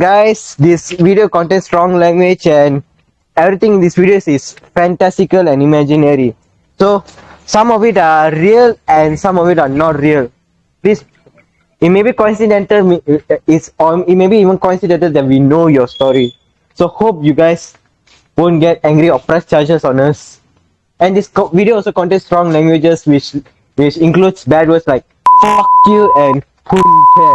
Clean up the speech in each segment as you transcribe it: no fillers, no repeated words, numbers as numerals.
Guys, this video contains strong language and everything in this video is fantastical and imaginary. So, some of it are real and some of it are not real. Please, it may be coincidental, it may be even coincidental that we know your story. So, hope you guys won't get angry or press charges on us. And this video also contains strong languages which includes bad words like fuck you and punte.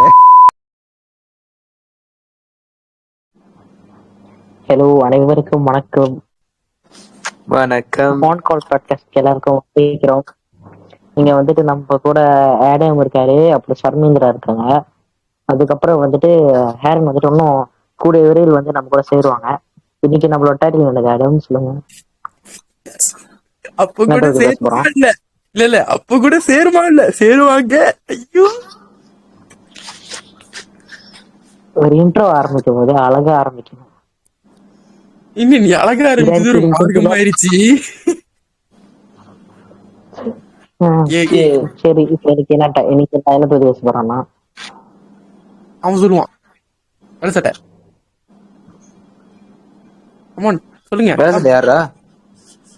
Hello, அனைவருக்கும் வணக்கம். வணக்கம். Phone call podcast எல்லாருக்கும் கேட்கிறோம். இங்க வந்துட்டு நம்ம கூட Adam இருக்காரு, அப்புறம் ஷர்மேந்திரா இருக்காங்க. அதுக்கப்புறம் வந்துட்டு ஹேரன் வந்துட்டு இன்னும் கூடிய விரைவில் வந்து நம்ம கூட சேருவாங்க. இன்னைக்கு நம்மளோட டைட்டில் என்னது ஆடம் சொல்லுங்க. அப்ப கூட சேருமா இல்ல இல்ல அப்ப கூட சேருமா இல்ல சேருவாங்க. ஐயோ, ஒரு இன்ட்ரோ ஆரம்பிக்கும் போது அழகா ஆரம்பிக்கணும். இன்னும் நீ அழகா ஆரம்பிச்சது ஒரு மார்க்கமாயிருச்சு. சரி, இப்ப இன்னைக்கு என்ன பத்தி பேச போறான்னா அவன் சொல்லுவான் வேலை சட்டை. கமான் சொல்லுங்க. வேலை சட்டை யாரா?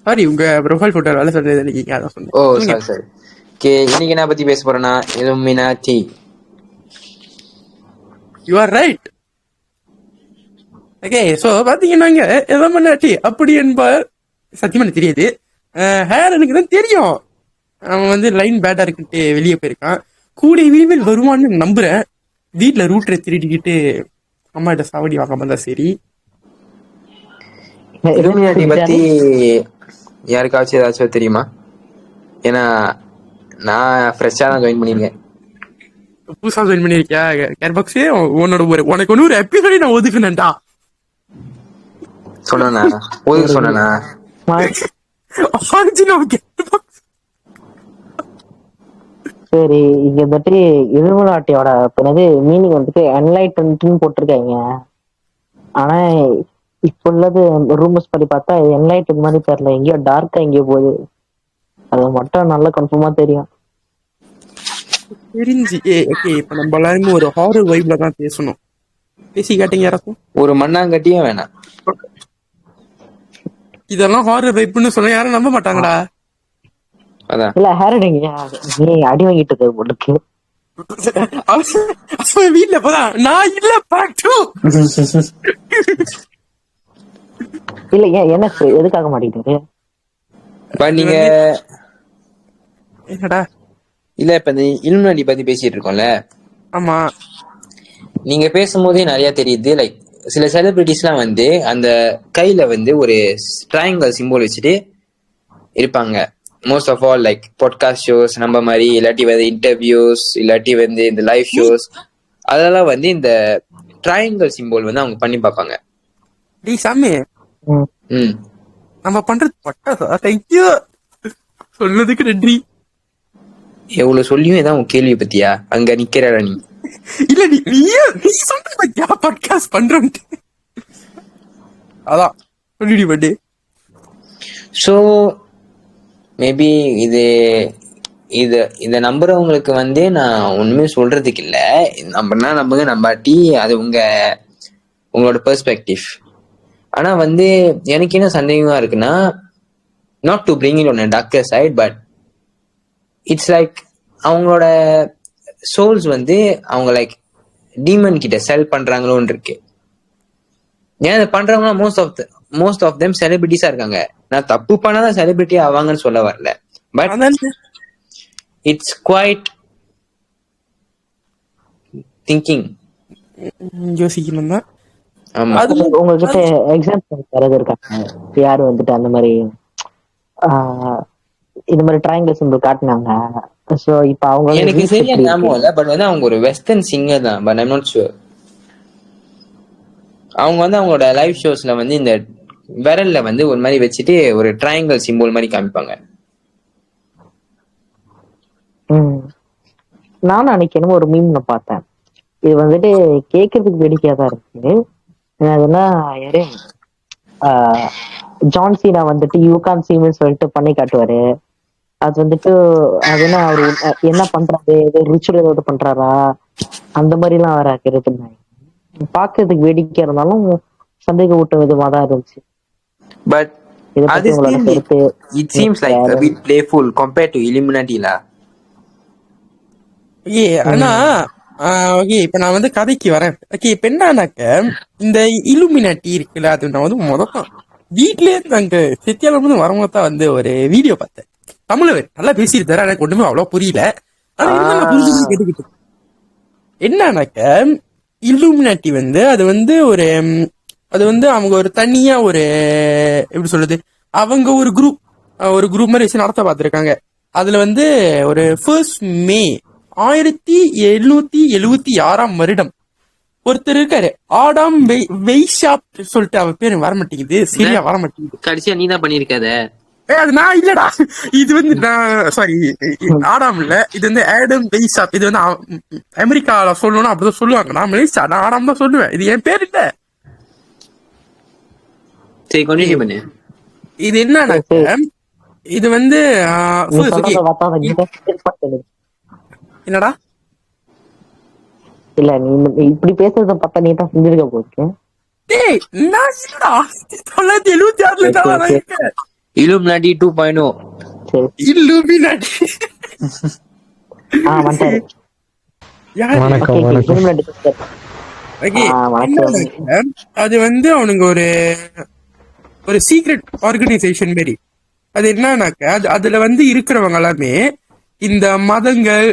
சாரி, உங்க ப்ரொஃபைல் போட்டோ வேலை சட்டை நீங்க அதான் சொன்னீங்க. ஓ சரி சரி. இன்னைக்கு என்ன பத்தி பேச போறேன்னா Illuminati. You are right. Okay, so பாத்தீங்கன்னாங்க எலமனாட்டி அப்படி என்பார். சத்தியமா எனக்கு தெரியாது. ஹேரனுக்கு தான் தெரியும். அவன் வந்து லைன் பேட்டா இருக்குன்ட்டு வெளியே போயிருக்கான். கூடிய விரைவில் வருவான்னு நம்புறேன். வீட்டுல ரூட்டரை திருடிக்கிட்டு அம்மாட்ட சாவடி வாங்க வந்தா சரி. இலுமினாட்டி பத்தி யாருக்காச்சும் ஏதாச்சும் தெரியுமா? ஏன்னா நான் ஃப்ரெஷ்ஷா தான் ஜாயின் பண்ணிருக்கேன். புதுசா ஜாயின் பண்ணிருக்கியா? கேர்பாக்ஸே உனக்கு ஒன்று ஒரு எபிசோட நான் ஒதுக்குனேன்டா. சொன்னா ஒதுக்கு சொன்னா சரி. இங்க வந்துட்டு இலுமினாட்டியோட பிறகு மீனிங் வந்துட்டு என்லைட்டன்ட்னு போட்டிருக்காங்க. ஆனா இப்ப உள்ளது ரூமர்ஸ் படி பார்த்தா என்லைட்டன் மாதிரி தெரியல, எங்கேயோ டார்க்கா எங்கேயோ போகுது. அது மட்டும் நல்லா கன்ஃபார்மா தெரியும். தெரிஞ்சு ஓகே, இப்ப நம்ம எல்லாருமே ஒரு ஹாரர் வைப்ல தான் பேசணும். பேசி காட்டுங்க யாருக்கும். ஒரு மண்ணாங்கட்டியும் வேணாம். இதெல்லாம் ஹாரர் வைப்னு சொன்னா யாரும் நம்ப மாட்டாங்கடா. அதான் இல்ல ஹேரனிங் நீ அடி வாங்கிட்டு உனக்கு வீட்டுல போதான் நான் இல்ல பாட்டு. இல்ல ஏன் என்ன எதுக்காக மாட்டேங்குது? நீங்க என்னடா? இல்ல இப்ப இந்த இலுமினாட்டி பத்தி பேசிட்டு இருக்கோம்ல. ஆமா, நீங்க பேசும்போதே நிறைய தெரியுது. லைக் சில செலிபிரிட்டிஸ்லாம் வந்து அந்த கையில வந்து ஒரு ட்ரையாங்கிள் சிம்பிள் வச்சுட்டு இருப்பாங்க. Most of all like podcast shows நம்ம மாதிரி, இல்லாட்டி வந்து இன்டர்வியூஸ், இல்லாட்டி வந்து இந்த லைவ் ஷோஸ், அதெல்லாம் வந்து இந்த ட்ரையாங்கிள் சிம்பிள் வந்து அவங்க பண்ணி பார்ப்பாங்க. டேய் சாமி, நம்ம பண்றது பட்டாசா? தேங்க்யூ, சொன்னதுக்கு நன்றி. எவ்வளவு சொல்லியும் ஏதாவது உன் கேள்வி பத்தியா அங்க நிக்கிறா நீ? இல்ல நீ சொன்ன பத்தியா பாட்காஸ்ட் பண்றோம்ட்டு. அதான் சொல்லிடி பட்டு. ஸோ மேபி இதை நம்புறவங்களுக்கு வந்து நான் ஒண்ணுமே சொல்றதுக்கு இல்லை. நம்புனா நம்புங்க, நம்பாட்டி அது உங்களோட பெர்ஸ்பெக்டிவ். ஆனா வந்து எனக்கு என்ன சந்தேகமா இருக்குன்னா, not to bring it on a darker side, but it's like அவங்களோட சோல்ஸ் வந்து அவங்க லைக் டீமன் கிட்ட செல் பண்றாங்களோன்னு இருக்கு. ஏன் அதை பண்றவங்க மோஸ்ட் ஆஃப் தெம் செலிபிரிட்டிஸா இருக்காங்க. நான் தப்பு பண்ணாதான் செலிபிரிட்டி ஆவாங்கன்னு சொல்ல வரல, பட் இட்ஸ் குவைட் திங்கிங், யோசிக்கணும் தான். ஆமா. உங்ககிட்ட எக்ஸாம்பிள் யாராவது இருக்காங்க யாரு வந்துட்டு அந்த மாதிரி இந்த மாதிரி ட்ரையாங்கிள் சிம்பிள் காட்டினாங்க? சோ இப்ப அவங்க எனக்கு சரியா ஞாபகம் இல்ல, பட் வந்து அவங்க ஒரு வெஸ்டர்ன் சிங்கர் தான், பட் ஐம் நாட் ஷூர். அவங்க வந்து அவங்களோட லைவ் ஷோஸ்ல வந்து இந்த விரல்ல வந்து ஒரு மாதிரி வச்சுட்டு ஒரு ட்ரையாங்கிள் சிம்பிள் மாதிரி காமிப்பாங்க. நானும் அன்னைக்கு ஒரு மீம்ல பார்த்தேன். இது வந்துட்டு கேட்கறதுக்கு வேடிக்கையாதான் இருக்கு. என்னதுன்னா யாரு ஜான்சீனா வந்துட்டு யூ கான் சீ மீன்னு சொல்லிட்டு பண்ணி காட்டுவாரு. அது வந்துட்டு அது என்ன அவரு என்ன பண்றாரு, ரிச்சுவல் ஏதாவது பண்றாரா அந்த மாதிரி எல்லாம் வேற கேட்டுருந்தாங்க. பாக்குறதுக்கு வேடிக்கையா இருந்தாலும் சந்தேக ஊட்டும் விதமா தான் இருந்துச்சு. பட் இதை அது பத்தி உங்களோட still கருத்து it seems like a bit playful compared to Illuminati lah. Okay ஆனா ஓகே இப்ப நான் வந்து கதைக்கு வரேன். ஓகே இப்ப என்னன்னாக்க இந்த இலுமினாட்டி இருக்குல்ல, அது நான் வந்து முதல்ல வீட்லயே அங்க செத்தியால வந்து வரும்போது தான் வந்து ஒரு வீடியோ பார்த்தேன். தமிழ் நல்லா பேசியிருந்தாரு, எனக்கு ஒண்ணுமே அவ்வளவு புரியல. ஆனா இருந்தாலும் நான் புரிஞ்சு கேட்டுக்கிட்டேன். என்னன்னாக்க இலுமினாட்டி வந்து அது வந்து அது வந்து அவங்க ஒரு தனியா ஒரு எப்படி சொல்றது, அவங்க ஒரு குரூப் மாதிரி வச்சு நடத்த பார்த்திருக்காங்க. அதுல வந்து ஒரு 1 மே 1776 ஒருத்தர் இருக்காரு, ஆடாம் வெய்ஷாப் சொல்லிட்டு அவர் பேரு வர மாட்டேங்குது, சரியா வர மாட்டேங்குது. கடைசியா நீ தான் பண்ணிருக்காத. அது நான் இல்லடா, இது வந்து நான் சாரி, ஆடாம் இல்ல, இது வந்து ஆடம் வெய்ஷாப். இது வந்து அமெரிக்கால சொல்லணும்னா அப்படிதான் சொல்லுவாங்க. நான் மலேசியா, நான் ஆடாம் தான் சொல்லுவேன், இது என் பேர் இல்ல. சரி கண்டினியூ பண்ணு. இது என்னன்னாக்க இது வந்து என்னடா இல்ல நீ இப்படி பேசுறத பார்த்தா நீ தான் செஞ்சிருக்க போச்சு. டேய் நான் இல்லடா, 1976ல நான் இருக்கேன். Illuminati 2.0. சரி இல்லுமினாட்டி வந்துட்டாரு. வணக்கம் வணக்கம். ஓகே அது வந்து அவனுங்க ஒரு சீக்ரெட் ஆர்கனைசேஷன் மாரி. அது என்னன்னாக்க அதுல வந்து இருக்கிறவங்க எல்லாமே இந்த மதங்கள்,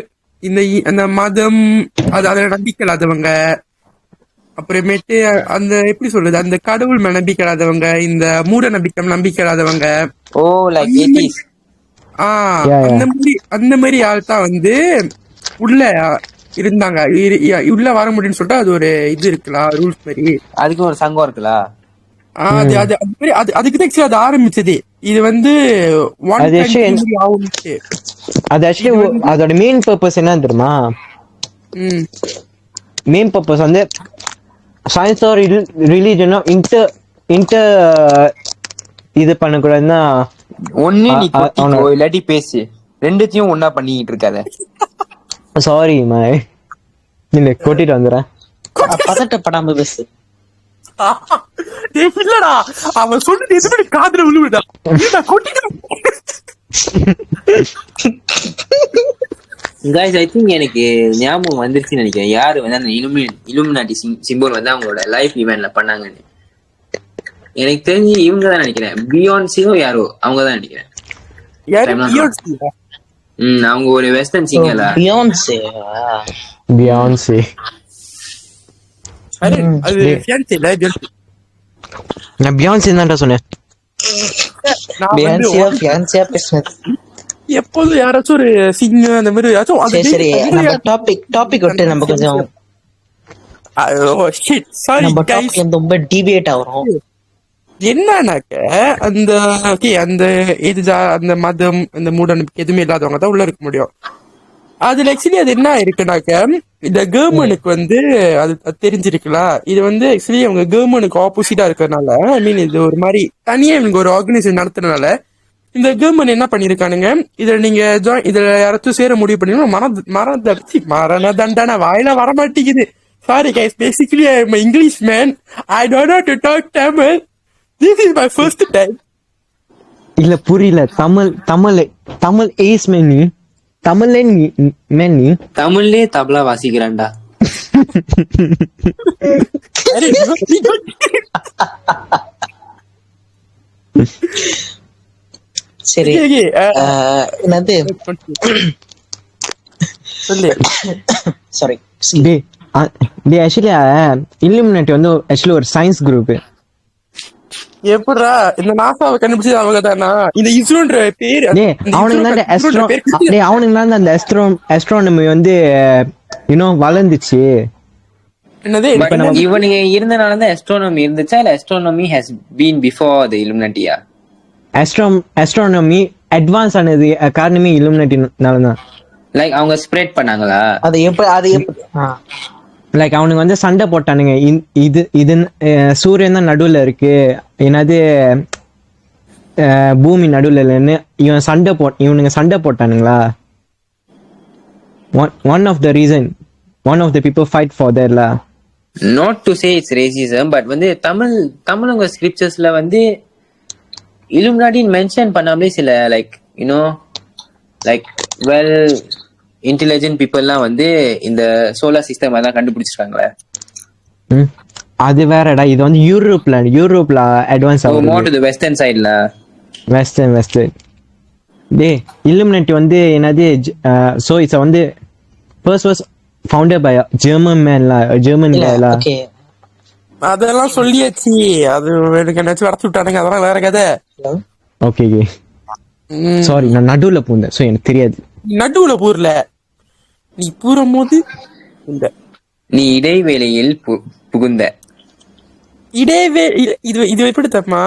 அந்த மதம் அதுல நம்பிக்கை இல்லாதவங்க, அப்புறமேட்டு அந்த எப்படி சொல்றது, அந்த கடவுள் மேல நம்பிக்கை இல்லாதவங்க, இந்த மூட நம்பிக்கை இல்லாதவங்க, ஓ லைக் ஏத்திஸ். அந்த மாதிரி ஆள் தான் வந்து உள்ள இருந்தாங்க. உள்ள வர முடியும்னு சொல்லிட்டு அது ஒரு இது இருக்குல்ல, ரூல்ஸ் மாதிரி. அதுக்கு ஒரு சங்கம் இருக்குல்ல. அதுக்குதான் அது ஆரம்பிச்சது. இது வந்து அதோட மெயின் பர்பஸ் என்ன தெரியுமா? மெயின் பர்பஸ் வந்து சயின்ஸ் ஆர் ரிலிஜனும் இன்டர் இது பண்ணக்கூடாதுன்னா ஒண்ணு நீ கொட்டிக்கோ இல்லாட்டி பேசு, ரெண்டுத்தையும் ஒன்னா பண்ணிட்டு இருக்காத. சாரி மை, இல்ல கொட்டிட்டு வந்துடுறேன். பதட்டப்படாம பேசு. இல்லடா அவன் சொல்லிட்டு எதுவுமே காதுல விழுவிடா. Guys, I think எனக்கு ஞாபகம் வந்துருச்சுன்னு நினைக்கிறேன். யாரு வந்து அந்த இலுமினாட்டி சிம்போல் வந்து அவங்களோட லைஃப் இவெண்ட்ல பண்ணாங்கன்னு. எனக்கு தெரிஞ்சு இவங்க தான் நினைக்கிறேன், பியான்சியும் யாரோ அவங்க தான் நினைக்கிறேன். அவங்க ஒரு வெஸ்டர்ன் சிங்கர்ல. பியான்சி நான் பியான்சி தான்டா சொன்னேன். எப்போதும் யாராச்சும் ஒரு சிங்கர் அந்த மாதிரி சரி நம்ம டாபிக் விட்டு நம்ம கொஞ்சம் ரொம்ப டிபேட் ஆகும். என்னன்னாக்க அந்த அந்த மதம், அந்த மூட நம்பிக்கை எதுவுமே இல்லாதவங்க தான் உள்ள இருக்க முடியும். அதுல ஆக்சுவலி அது என்ன இருக்குனாக்க, இந்த கவர்மெண்ட்டுக்கு வந்து அது தெரிஞ்சிருக்குல்ல, இது வந்து ஆக்சுவலி அவங்க கவர்மெண்ட்டுக்கு ஆப்போசிட்டா இருக்கிறதுனால, ஐ மீன் இது ஒரு மாதிரி தனியா இவங்க ஒரு ஆர்கனைசேஷன் நடத்துறதுனால இந்த கவர்மெண்ட் என்ன பண்ணிருக்கானுங்க, இதுல நீங்க இதுல யாராச்சும் சேர முடிவு பண்ணீங்கன்னா மரண தண்டனை வாயில வர மாட்டேங்குது. Sorry guys, basically I am English man, I don't know to talk Tamil. This is my first time. இல்ல புரியல. தமிழ் ஏஸ் மெனி தமிழ்லே தபலா வாசிக்கிறான்டா. சரி என்னது சாரி ஆக்சுவலி இல்லுமினாட்டி வந்து ஆக்சுவலி ஒரு சயின்ஸ் குரூப். எப்படா இந்த நாசாவை கண்டுபிடிச்சது அவங்க தானா? இந்த இஸ்ரோன்ற பேர் அவனுங்க தான் அந்த அஸ்ட்ரானமி வந்து வளர்ந்துச்சு. என்னது இவனுங்க இருந்தனாலதான் அஸ்ட்ரானமி இருந்துச்சா இல்ல astronomy has been before the இல்லுமினாட்டியா? அஸ்ட்ரானமி அட்வான்ஸ் ஆனது காரணமே இல்லுமினாட்டினால தான். லைக் அவங்க ஸ்ப்ரெட் பண்ணாங்களா? அது எப்படி லைக் அவனுங்க வந்து சண்டை போட்டானுங்க. இது சூரியன் தான் நடுவுல இருக்கு, என்னது பூமி நடுவுல இல்லைன்னு இவனுங்க சண்டை போட்டானுங்களா. One of the people fight for தேர்ல. Not to say it's racism, but வந்து தமிழங்க ஸ்கிரிப்சர்ஸ்ல வந்து இலுமினாட்டின்னு மென்ஷன் பண்ணாமலே சில like you know like well intelligent பீப்புள்லாம் வந்து இந்த சோலார் சிஸ்டம் அதான் கண்டுபிடிச்சிருக்காங்களே. அது வேறடா, இது வந்து யூரோப்ல அட்வான்ஸ் ஆகும். மோர் டு தி வெஸ்டர்ன் சைடுல. வெஸ்டர்ன் டேய் இல்லுமினேட்டி வந்து என்னது, சோ இட்ஸ் வந்து ஃபர்ஸ்ட் ஃபவுண்டட் பை ஜெர்மன் கைல. ஓகே அதெல்லாம் சொல்லியாச்சு. அது எனக்கு என்னாச்சும் வளர்த்து விட்டானுங்க, அதெல்லாம் வேற கதை. ஓகே சாரி, நான் நடுவுல பூந்தேன், சோ எனக்கு தெரியாது. நடுவுல பூர்ல நீ பூரும் போது இந்த நீ இடைவேளையில் புகுந்த இது எப்படி தெரியுமா,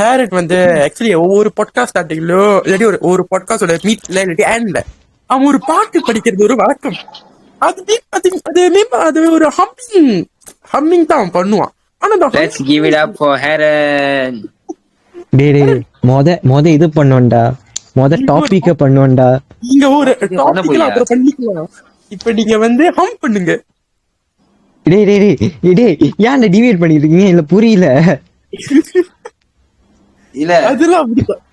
ஹேரட் வந்து ஆக்சுவலி ஒவ்வொரு பாட்காஸ்ட் ஸ்டார்டிங்லோ இல்லாட்டி ஒரு பாட்காஸ்டோட மீட்ல இல்லாட்டி ஆண்ட்ல அவன் ஒரு பாட்டு படிக்கிறது ஒரு வழக்கம். அது ஒரு ஹம்மிங் தான் அவன் பண்ணுவான். ஆனா let's give it up for Haran. டேய் மொத இது பண்ணுவோம்டா, டாபிக்க பண்ணுவோம்டா. நீங்க ஒரு டாபிக்ல அப்புறம் பண்ணிக்கலாம். இப்ப நீங்க வந்து ஹம் பண்ணுங்க. டேய் ஏன்டா டிவைட் பண்ணிட்டு இருக்கீங்க, இல்ல புரியல. இல்ல அதெல்லாம் அப்படிதான்.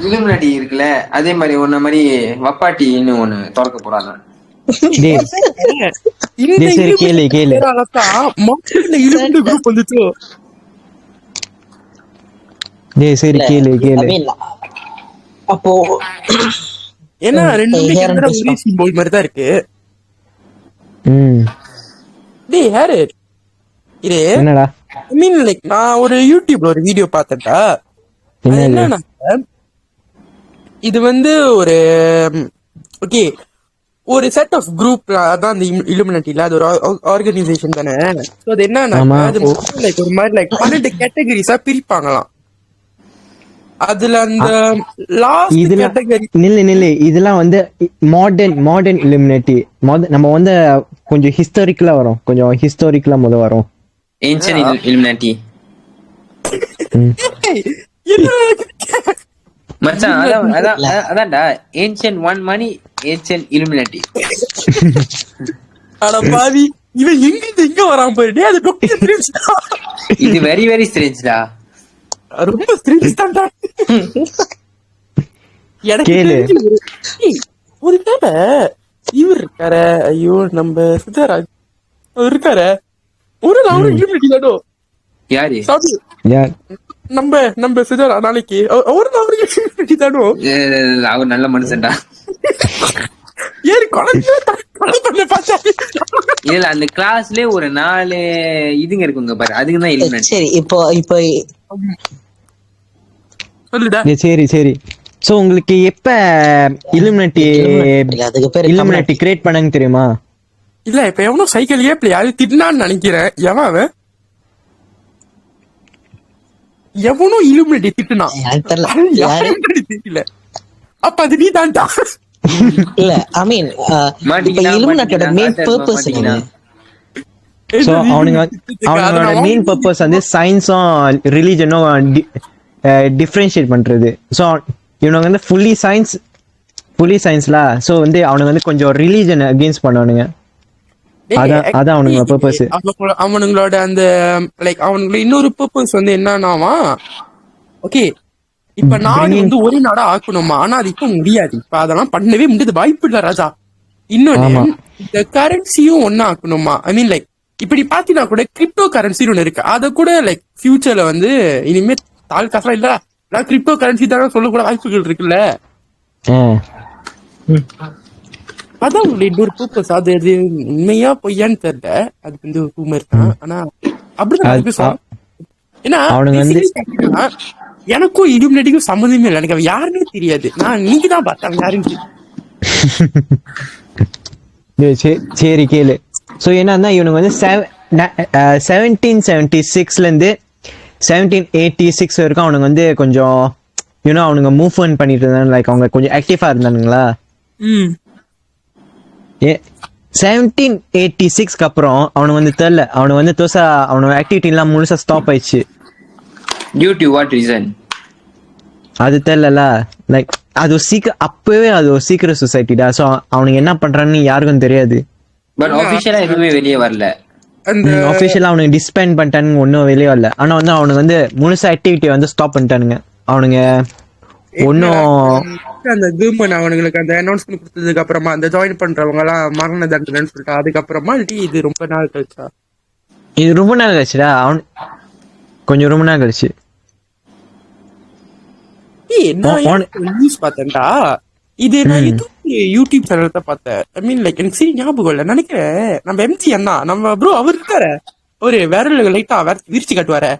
இலுமினாட்டி இருக்குல்ல, அதே மாதிரி ஒன்ன மாதிரி வப்பாட்டின்னு ஒண்ணு திறக்க போறாங்க. இந்த சரி கேளு குரூப் வந்துச்சு. டேய் சரி கேளு அப்போ ஏன்னா ரெண்டு சிம்போல் மாதிரி தான் இருக்கு. டேய் ஹேரட் இது என்னடா, ஐ மீன் லைக் நான் ஒரு யூடியூப்ல ஒரு வீடியோ பார்த்தேன்டா. என்னன்னா இது வந்து ஒரு ஓகே ஒரு செட் ஆஃப் குரூப் அதான் அந்த இல்லுமினாட்டில, அது ஒரு ஆர்கனைசேஷன் தானே. சோ அது என்னன்னா அது லைக் ஒரு மாதிரி லைக் 12 கேட்டகரிஸா பிரிப்பாங்களாம். அதுல அந்த லாஸ்ட் கேட்டகரி நில்லு இதெல்லாம் வந்து மாடர்ன் இல்லுமினாட்டி. நம்ம வந்து கொஞ்சம் ஹிஸ்டாரிக்கலா வரும், வரும். ஏன்ஷியன்ட் இல்லுமினாட்டி மச்சான், அதான்டா ஏன்ஷியன்ட் ஒன் மணி ஏன்ஷியன்ட் இல்லுமினாட்டி. அட பாவி, இவன் எங்க வரான் பாரு. அது டாக்டர் ஸ்ட்ரேஞ்ச். இது வெரி வெரி ஸ்ட்ரேஞ்ச்டா, ரொம்ப ஸ்ட்ரேஞ்ச் தான்டா. எனக்கு ஒரு தடவை இவர் இருக்காரு, ஐயோ நம்ம சித்தராஜ் இருக்காரு, ஒரு நாள் இல்லுமினாட்டி தானோ. யாரு நம்ம சிதர் நாளைக்கு ஒரு நாள் இல்லுமினாட்டி தானோ. அவர் நல்ல மனுஷன்டா. ஏறி கொலை பார்த்தா இல்ல அந்த கிளாஸ்லயே ஒரு 4 இதுங்க இருக்குங்க பாரு, அதுக்கு தான் இல்லுமினாட்டி. சரி இப்போ சொல்லுடா. சரி சோ உங்களுக்கு எப்ப அதுக்கு பேரு இல்லுமினாட்டி கிரியேட் பண்ணாங்க தெரியுமா? இல்ல இப்ப எவனோ சைக்கிள் ஏப்ல திட்டினான்னு நினைக்கிறேன். எவனோ இல்லுமினாட்டி திட்டுனான், தெரியல. அப்ப அது நீ தான்டா. இல்ல ஐ மீன் இல்லுமினாட்டியோட மெயின் பர்பஸ் என்ன? சோ அவனோட மெயின் பர்பஸ் வந்து சயின்ஸும் ரிலிஜனும் டிஃபரன்ஷியேட் பண்றது. சோ இவனுங்க வந்து ஃபுல்லி சயின்ஸ்ல, சோ வந்து அவனுங்க வந்து கொஞ்சம் ரிலிஜன் அகைன்ஸ்ட் பண்ணுவானுங்க. அதான் அவனுங்க பர்பஸ். அவனுங்களோட அந்த லைக் அவனுங்களோட இன்னொரு பர்பஸ் வந்து என்னன்னாவா, ஓகே இப்ப நாடு வந்து ஒரே நாடா ஆக்கணுமா, ஆனா அது இப்ப முடியாது. இப்ப அதெல்லாம் பண்ணவே முடியாது, வாய்ப்பு இல்ல ராஜா. இன்னொன்னு இந்த கரன்சியும் ஒன்னா ஆக்கணுமா. ஐ மீன் லைக் இப்படி பாத்தீங்கன்னா கூட கிரிப்டோ கரன்சின்னு ஒண்ணு இருக்கு. அத கூட லைக் ஃபியூச்சர்ல வந்து இனிமே தாள் காசா இல்ல கிரிப்டோ கரன்சி தானே சொல்லக்கூட வாய்ப்புகள் இருக்குல்ல. அதான் உங்களுடைய இன்னொரு பர்பஸ். அது உண்மையா பொய்யான்னு தெரியல, அது வந்து ஒரு ரூமர் தான். ஆனா அப்படிதான். ஏன்னா எனக்கும் இல்லுமினாட்டிக்கும் சம்மந்தமே இல்லை, எனக்கு யாருன்னே தெரியாது. நான் நீங்க தான் பார்த்தேன் யாருன்னு. சரி கேளு. சோ என்னன்னா இவனுங்க வந்து 1776ல இருந்து 1786 வரைக்கும் அவனுங்க வந்து கொஞ்சம் அவனுங்க மூவ் பண்ணிட்டு இருந்தாங்க. லைக் அவங்க கொஞ்சம் ஆக்டிவா இருந்தானுங்களா. 1786க்கு அப்புறம் அவனுக்கு வந்து தெரியல, அவனுக்கு வந்து அவனோட ஆக்டிவிட்டி எல்லாம் முழுசா ஸ்டாப் ஆயிடுச்சு. Due to what reason? அது தெரியல. லைக் அது அப்பவே அது ஒரு சீக்ரெட் சொசைட்டிடா. சோ அவனுக்கு என்ன பண்றான்னு யாருக்கும் தெரியாது. பட் ஆபீஷியலா எதுவுமே வெளியே வரல. அந்த ஆஃபிஷியலா அவனுக்கு டிஸ்பேண்ட் பண்ணிட்டானுங்க, ஒன்றும் வெளியே வரல. ஆனா வந்து அவனுக்கு வந்து முழுசா ஆக்டிவிட்டியை வந்து ஸ்டாப் பண்ணிட்டானுங்க அவனுங்க. ஒன்றும் அந்த கவர்மெண்ட் அவனுங்களுக்கு அந்த அனௌன்ஸ்மெண்ட் கொடுத்ததுக்கு அப்புறமா அந்த ஜாயின் பண்றவங்க எல்லாம் மரண தண்டனைன்னு சொல்லிட்டு அதுக்கப்புறமா இது ரொம்ப நாள் கழிச்சா? இது ரொம்ப நாள் கழிச்சுடா. அவன் கொஞ்சம் ரொம்ப நாள் கழிச்சு. நான் நியூஸ் பார்த்தேன்டா. இது நான் யூடியூப் சேனல் தான் பார்த்தேன். ஐ மீன் லைக் எனக்கு சரி ஞாபகம் இல்லை நினைக்கிறேன். நம்ம எம்ஜி அண்ணா நம்ம ப்ரோ அவர் இருக்காரு, ஒரு விரல் லைட்டா விரிச்சு காட்டுவாரு,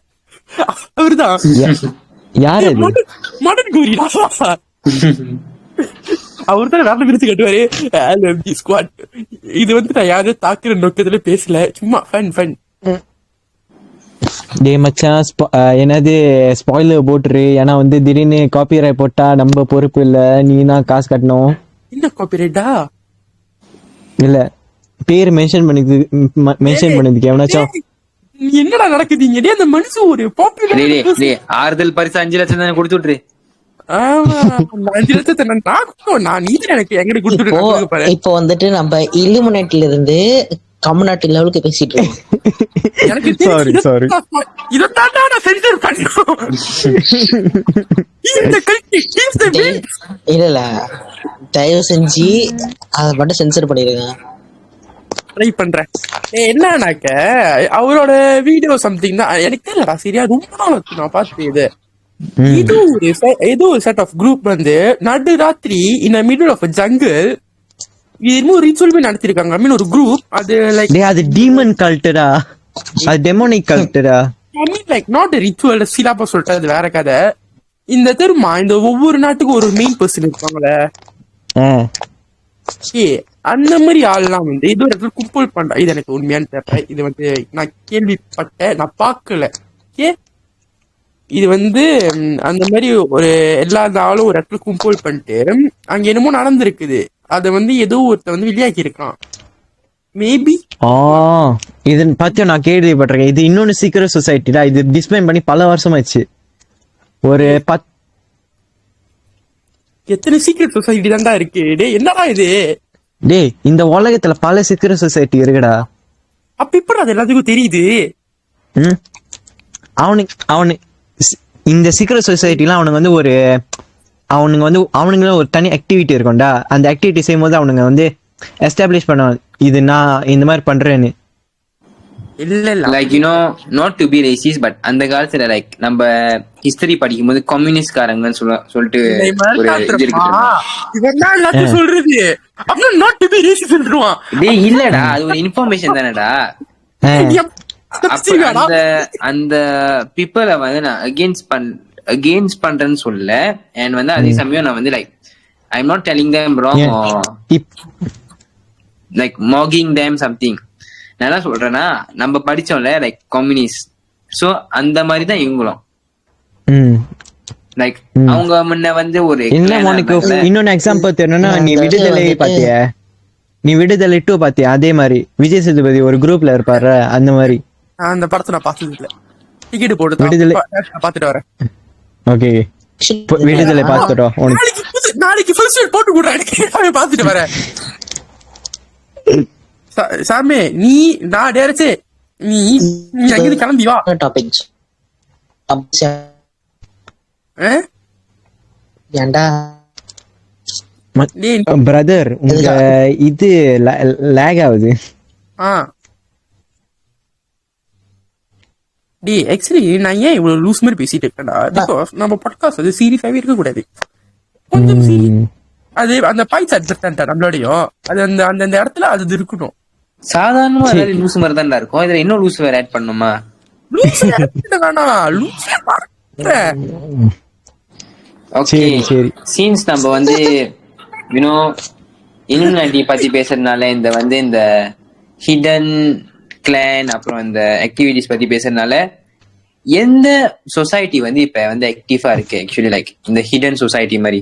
அவருதான். யாரு அது? மாடன் கோரிடா, அவர் தான் விரல விரிச்சு காட்டுவாரு. MG squad. இது வந்து நான் யாரும் தாக்குற நோக்கத்துல பேசல, சும்மா ஃபன் ஃபன். டே மச்சான், என்னது ஸ்பாயிலர் போட்டுரு. ஏன்னா வந்து திடீர்னு காப்பிரைட் போட்டா நம்ம பொறுப்பு இல்ல, நீ தான் காசு கட்டணும். என்ன காப்பிரைட்டா? இல்ல பேர் மென்ஷன் பண்ணதுக்கு எவனாச்சும் என்னடா நடக்குதுங்க? அந்த மனுஷன் ஒரு பாப்புலர் ஆறுதல் பரிசு 5 லட்சம் தானே கொடுத்து விட்டுரு. 5 லட்சத்தை நான் நீ எனக்கு எங்கிட்ட கொடுத்துட்டு. இப்போ வந்துட்டு நம்ம இல்லுமினேட்டில இருந்து கம்யூனிட்டி லெவலுக்கு பேசிட்டு இருக்கோம். சாரி இதான் நான் சென்சர் பண்ணணும். இல்ல தயவு செஞ்சு அதை மட்டும் சென்சர் பண்ணிருங்க. ட்ரை பண்றேன். என்னன்னாக்க அவரோட வீடியோ சம்திங் தான் எனக்கு தெரியலடா சரியா, ரொம்ப நாள் வச்சு நான் பார்த்து. ஏதோ ஒரு செட் ஆஃப் குரூப் வந்து நடு ராத்திரி இன் மிடில் ஆஃப் ஜங்கிள் இது ரிச்சுவல் நடத்திருக்காங்க. ஐ மீன் ஒரு குரூப், அது லைக் அது டீமன் கல்ட்டரா, அது டெமோனிக் கல்ட்டரா. ஐ மீன் லைக் நாட் ரிச்சுவல் சிலாபா சொல்லிட்டு அது வேற கதை. இந்த தெரியுமா, இந்த ஒவ்வொரு நாட்டுக்கும் ஒரு மெயின் பர்சன் இருப்பாங்களே, அந்த மாதிரி ஆள்லாம் வந்து இது ஒரு இடத்துல கும்பல் பண்ற. இது எனக்கு உண்மையான தேவை. இது வந்து நான் கேள்விப்பட்டேன், நான் பார்க்கல. இது வந்து அந்த மாதிரி ஒரு எல்லா ஆளும் ஒரு இடத்துல கும்பல் பண்ணிட்டு அங்க என்னமோ நடந்திருக்குது. அத வந்து ஏதோ ஒருத்த வந்து வெளியாக்கி இருக்கான் மேபி. இது பத்தியும் நான் கேள்விப்பட்டிருக்கேன். இது இன்னொன்னு சீக்கிரம் சொசைட்டிடா. இது டிஸ்பேன் பண்ணி பல வருஷமாச்சு. ஒரு எத்தனை சீக்கிரம் சொசைட்டி தான்டா இருக்கு? டேய் என்னடா இது? டேய் இந்த உலகத்துல பல சீக்கிரம் சொசைட்டி இருக்குடா. அப்ப இப்ப அது எல்லாத்துக்கும் தெரியுது. அவனு இந்த சீக்கிரம் சொசைட்டிலாம் அவனுக்கு வந்து அவனுங்க ஒரு தனி ஆக்டிவிட்டி இருக்கும்டா. அந்த ஆக்டிவிட்டி செய்யும் போது அவனுங்க வந்து எஸ்டாப்ளிஷ் பண்ணுவாங்க, இது நான் இந்த மாதிரி பண்றேன்னு. Like not to be racist, but அந்த காலத்துல லைக் நம்ம ஹிஸ்டரி படிக்கும் போது கம்யூனிஸ்ட் காரங்கன்னு சொல்லிட்டு இல்லடா, அது ஒரு இன்ஃபர்மேஷன் தானடா. அந்த பீப்புளை வந்து நான் அகெயின்ஸ்ட் பண்றேன்னு சொல்லல. அண்ட் வந்து அதே சமயம் நான் வந்து like I am not telling them wrong, like making them something. நான் என்ன சொல்றேன்னா, நம்ம படிச்சோம்ல லைக் கம்யூனிஸ்ட், சோ அந்த மாதிரி தான் இவங்களும். லைக் அவங்க முன்ன வந்து ஒரு இன்னொன்னு எக்ஸாம்பிள் தெரியணும்னா, நீ விடுதலை பாத்தியா? நீ விடுதலை 2 பாத்தியா? அதே மாதிரி விஜய் சேதுபதி ஒரு குரூப்ல இருப்பாரு. அந்த மாதிரி அந்த படத்தை நான் பார்த்தது இல்ல. டிக்கெட் போட்டு விடுதலை பாத்துட்டு வரேன். ஓகே விடுதலை பாத்துட்டோம். நாளைக்கு ஃபர்ஸ்ட் ஷாட் போட்டு குடுறேன், பாத்துட்டு வரேன். சாமே நீ நான் டேரச்சே நீ அங்க கிளம்பி வா. டாபிக் ஏண்டா பிரதர் உங்க இது லாக் ஆகுது. டேய் ஆக்சுவலி நான் ஏன் இவ்வளவு லூஸ் மாதிரி பேசிட்டு இருக்கேன்டா, பிகாஸ் நம்ம பாட்காஸ்ட் அது சீரியஸாவே இருக்க கூடாது. கொஞ்சம் சீரியஸ் அது அந்த பாயிண்ட்ஸ் அட்ஜஸ்ட் நம்மளோடையும் அது அந்த அந்த இடத்துல அது இருக்கணும். சாதாரணமா லூஸ் மாதிரி தான் இருக்கும். இதுல இன்னும் லூஸ் வேற ஆட் பண்ணுமா? ஓகே சீன்ஸ் நம்ம வந்து இலுமினாட்டி பத்தி பேசுறதுனால இந்த வந்து இந்த ஹிடன் கிளான் அப்புறம் இந்த ஆக்டிவிட்டிஸ் பத்தி பேசுறதுனால எந்த சொசைட்டி வந்து இப்ப வந்து ஆக்டிவா இருக்கு ஆக்சுவலி லைக் இந்த ஹிடன் சொசைட்டி மாதிரி?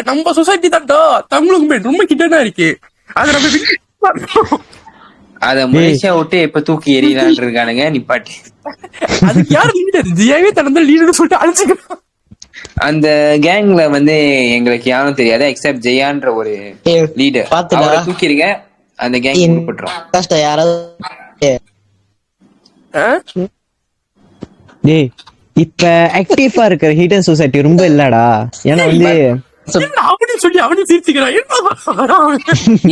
நம்ம சொசைட்டி தான்டா தமிழுக்கு ரொம்ப கிட்டனா இருக்கு. அது நம்ம அத மலேசியா விட்டு எப்ப தூக்கி எறியலான்னு இருக்கானுங்க நிப்பாட்டி. அதுக்கு யார் லீடர்? ஜியாவே தனது லீடர் சொல்லிட்டு அழைச்சிக்கலாம். அந்த கேங்ல வந்து எங்களுக்கு யாரும் தெரியாது எக்ஸப்ட் ஜெயான்ற ஒரு லீடர். அவரை தூக்கிருங்க. அந்த கேங் உருப்பட்டுரும். கஷ்டம் யாராவது டேய் இப்ப ஆக்டிவா இருக்கிற ஹிடன் சொசைட்டி ரொம்ப இல்லடா. ஏன்னா வந்து அப்படின்னு சொல்லி அவனே சிரிச்சுக்கிறான்.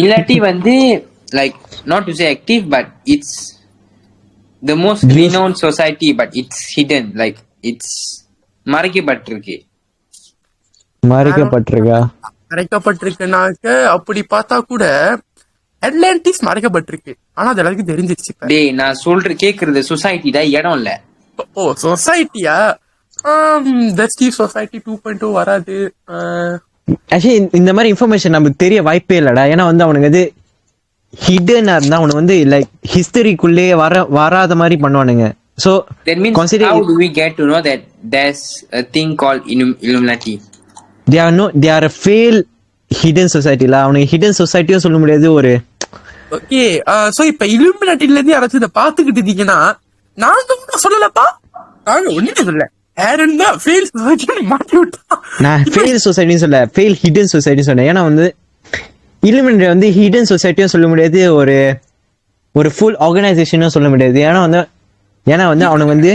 இல்லாட்டி வந்து like not to say active but it's the most renowned society but it's hidden like it's மறைக்கப்பட்டிருக்கு. மறைக்கப்பட்டிருக்குனாக்க அப்படி பார்த்தா கூட அட்லாண்டிஸ் மறைக்கப்பட்டிருக்கு. ஆனா அது எல்லாருக்கும் தெரிஞ்சிருச்சு. டேய் நான் கேக்குறது சொசைட்டி தான், இடம் இல்ல. ஓ சொசைட்டியா? தஸ்டி சொசைட்டி 2.0 வராது. ஆக்சுவலி இந்த மாதிரி இன்ஃபர்மேஷன் நமக்கு தெரிய வாய்ப்பே இல்லடா. ஏன்னா வந்து அவனுக்கு வந்து ஹிடனா இருந்தா அவனுக்கு வந்து லைக் ஹிஸ்டரிக்குள்ளே வராத மாதிரி பண்ணுவானுங்க. So that means consider how do we get to know that there's a thing called Illuminati? they are a failed hidden society la. அவனுக்கு ஹிடன் சொசைட்டியும் சொல்ல முடியாது ஒரு. ஓகே சோ இப்ப இல்லுமினாட்டில இருந்து யாராச்சும் இதை பாத்துக்கிட்டு இருந்தீங்கன்னா நாங்க ஒன்னும் சொல்லலப்பா, நாங்க ஒண்ணுமே சொல்லல. ஏரன் தான் ஃபெயில் சொசைட்டி மாட்டி விட்டான். நான் ஃபெயில் சொசைட்டின்னு சொல்ல, ஃபெயில் ஹிடன் சொசைட்டி சொன்னேன். ஏன்னா வந்து இல்லுமினாட்டி வந்து ஹிடன் சொசைட்டியும் சொல்ல முடியாது, ஒரு ஃபுல் ஆர்கனைசேஷனும் சொல்ல முடியாது. ஏன்னா வந்து அவனுக்கு வந்து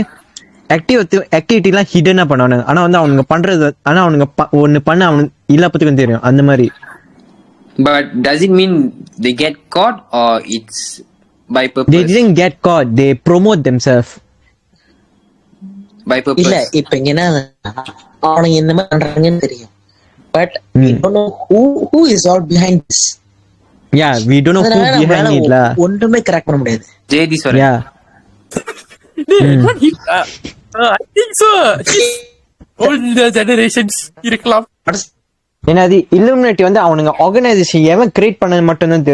ஆக்டிவிட்டிலாம் ஹிடனா பண்ணுவானுங்க. ஆனா வந்து அவனுங்க பண்றது, ஆனா அவனுங்க ஒன்னு பண்ண அவனுக்கு எல்லாத்துக்கும் தெரியும் அந்த மாதிரி. But does it mean they get caught or it's by purpose? They didn't get caught, they promote themselves by purpose. இல்ல இப்ப இங்க என்ன அவனுங்க இந்த மாதிரி பண்றாங்கன்னு தெரியும். But we don't know who is all behind this. Yeah, we don't know who behind it la. ஒண்ணுமே கரெக்ட் பண்ண முடியாது. ஜெயதீஸ்வரன். Yeah. I think so. All the generations இருக்கலாம். ஏன்னா அது இல்லுமினாட்டி வந்து அவனுங்க ஆர்கனைசேஷன் எவன் கிரியேட் பண்ணது மட்டும்தான்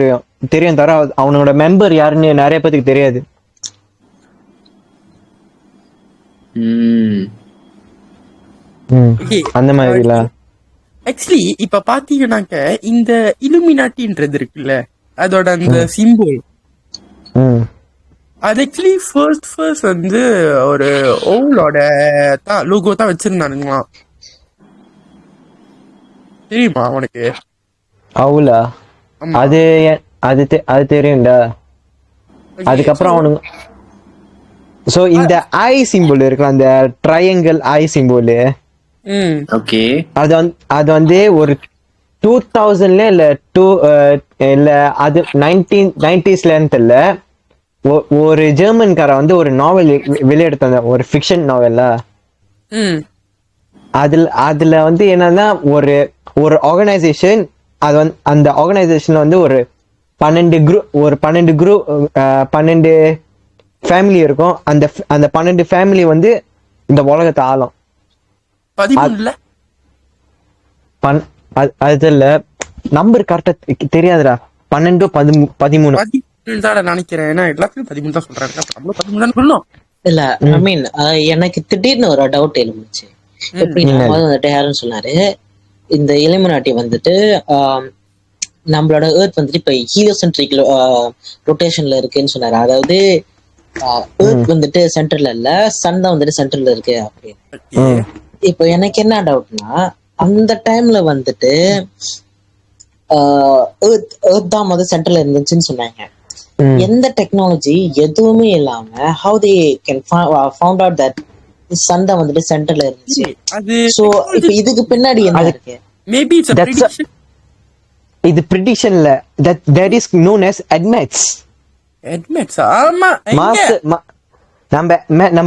தெரியும் தவிர அவனோட மெம்பர் யாருன்னு நிறைய பேருக்கு தெரியாது. அந்த மாதிரில ஆக்சுவலி இப்ப பாத்தீங்கன்னாக்க இந்த இல்லுமினாட்டின்றது இருக்குல்ல, அதோட அந்த சிம்பிள் அது ஆக்சுவலி ஃபர்ஸ்ட் வந்து ஒரு ஓவலோட தான் லோகோ தான் வச்சிருந்தானுங்களாம். தெரியுமா உனக்கு? அவுலா அது அது தெரியும்டா. அதுக்கப்புறம் அவனுங்க சோ இந்த ஐ சிம்பிள் இருக்குல்ல, அந்த ட்ரையாங்கிள் ஐ சிம்பிள். ஓகே அது வந்து ஒரு 2000ல இல்ல அது 1990sல தெரியல, ஒரு ஜெர்மன்கார வந்து ஒரு நாவல் வெளியெடுத்த ஒரு ஃபிக்ஷன் நாவல்ல. அதுல வந்து என்னன்னா ஒரு ஆர்கனைசேஷன், அது வந்து அந்த ஆர்கனைசேஷன்ல வந்து ஒரு 12 ஃபேமிலி இருக்கும். அந்த 12 ஃபேமிலி வந்து இந்த உலகத்தை ஆளும். அதுல நம்பர் கரெக்டா தெரியாதுடா. 12 13 நினைக்கிறேன். எல்லாத்துலயும் 13 தான் சொல்றாங்க. 13 தான் சொல்லணும். இல்ல ஐ மீன் எனக்கு திடீர்னு ஒரு டவுட் எழுந்துச்சு. எப்படி வந்துட்டு யாருன்னு சொன்னாரு, இந்த இல்லுமினாட்டி வந்துட்டு நம்மளோட எர்த் வந்துட்டு இப்ப ஹீலியோசென்ட்ரிக் ரொட்டேஷன்ல இருக்குன்னு சொன்னாரு. அதாவது எர்த் வந்துட்டு சென்டர்ல இல்ல, சன் தான் வந்துட்டு சென்டர்ல இருக்கு அப்படின்னு. இப்போ எனக்கு என்ன டவுட்னா, அந்த டைம்ல வந்துட்டு எர்த் தான் வந்து சென்டர்ல இருந்துச்சுன்னு சொன்னாங்க. எந்த டெக்னாலஜி எதுவுமே இல்லாம how they can found out that Sun தான் வந்துட்டு சென்டர்ல இருந்துச்சு. சோ இப்போ இதுக்கு பின்னாடி என்ன இருக்கு? Maybe it's a prediction. இது prediction-ல that is known as admets. ஆமா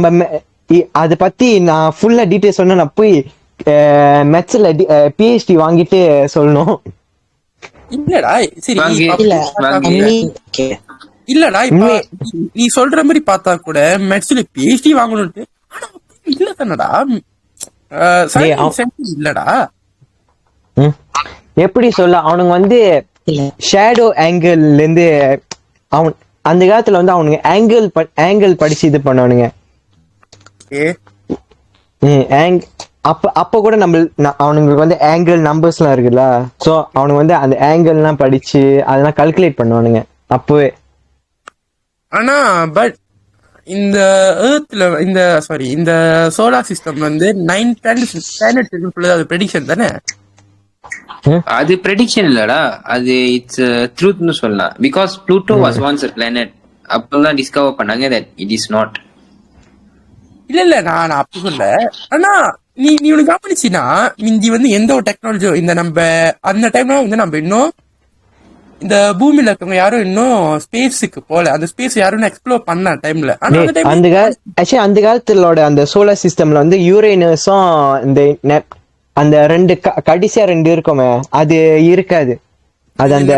நம்ம அத பத்தி நான் ஃபுல்லா டீடைல்ஸ் சொன்னா நான் போய் மேத்ஸ்ல PhD வாங்கிட்டு சொல்லணும். இல்லடா சரி இல்ல இல்லடா இப்ப நீ சொல்ற மாதிரி பார்த்தா கூட மேத்ஸ்ல PhD வாங்கணும்னு இல்ல தானடா. இல்லடா எப்படி சொல்ல, அவனுங்க வந்து ஷேடோ ஆங்கிள் இருந்து அவன் அந்த காலத்துல வந்து அவனுங்க ஆங்கிள் படிச்சு இது பண்ணுவானுங்க. அப்ப கூட அவனுங்களுக்கு வந்து ஆங்கிள் நம்பர்ஸ் எல்லாம் இருக்குல்ல. சோ அவனுக்கு வந்து அந்த ஆங்கிள் எல்லாம் படிச்சு அதெல்லாம் கால்குலேட் பண்ணுவானுங்க அப்பவே. ஆனா பட் இந்த எர்த்ல இந்த சோலார் சிஸ்டம் வந்து 9 பிளானெட்ஸ் இருக்குன்னு அது ப்ரெடிக்ஷன் தானே. அது ப்ரெடிக்ஷன் இல்லடா, அது இட்ஸ் ட்ரூத்னு சொல்லலாம். Because Pluto was once a planet. அப்பதான் டிஸ்கவர் பண்ணாங்க that it is not. இல்ல நான் அப்படி சொல்ல. ஆனா நீ உனக்கு கவனிச்சினா மிந்தி வந்து எந்த ஒரு டெக்னாலஜியோ இந்த நம்ம அந்த டைம்ல வந்து நம்ம இன்னும் இந்த பூமியில இருக்கவங்க யாரும் இன்னும் ஸ்பேஸுக்கு போல, அந்த ஸ்பேஸ் யாரும் எக்ஸ்ப்ளோர் பண்ண டைம்ல. ஆனா அந்த டைம் ஆக்சுவலி அந்த காலத்திலோட அந்த சோலார் சிஸ்டம்ல வந்து யூரேனஸும் இந்த அந்த ரெண்டு கடைசியா ரெண்டு இருக்குமே அது இருக்காது. அது அந்த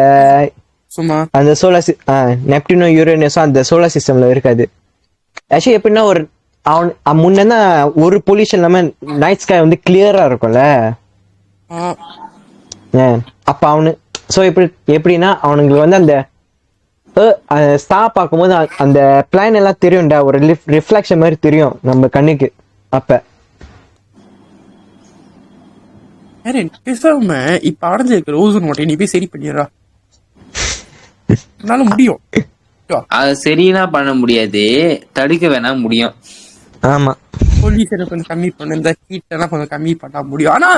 சும்மா அந்த சோலார் நெப்டினும் யூரேனஸும் அந்த சோலார் சிஸ்டம்ல இருக்காது. ஆக்சுவலி எப்படின்னா ஒரு அவன் முன்னா ஒரு பொல்யூஷன் இல்லாம நைட் ஸ்கை வந்து கிளியரா இருக்கும்ல. அப்ப அவனு சோ எப்படின்னா அவனுங்களுக்கு வந்து அந்த ஸ்டார் பார்க்கும்போது அந்த பிளான் எல்லாம் தெரியும்டா, ஒரு ரிஃப்ளெக்ஷன் மாதிரி தெரியும் நம்ம கண்ணுக்கு. அப்ப பேசாம இப்ப அடைஞ்சிருக்கிற ஓசோன் மட்டும் நீ போய் சரி பண்ணிடுறா, அதனால முடியும். அது சரியெல்லாம் பண்ண முடியாது, தடுக்க வேணா முடியும். ஆமா, பொல்யூஷனை கொஞ்சம் கம்மி பண்ண, இந்த ஹீட் எல்லாம் கொஞ்சம் கம்மி பண்ண முடியும். ஆனா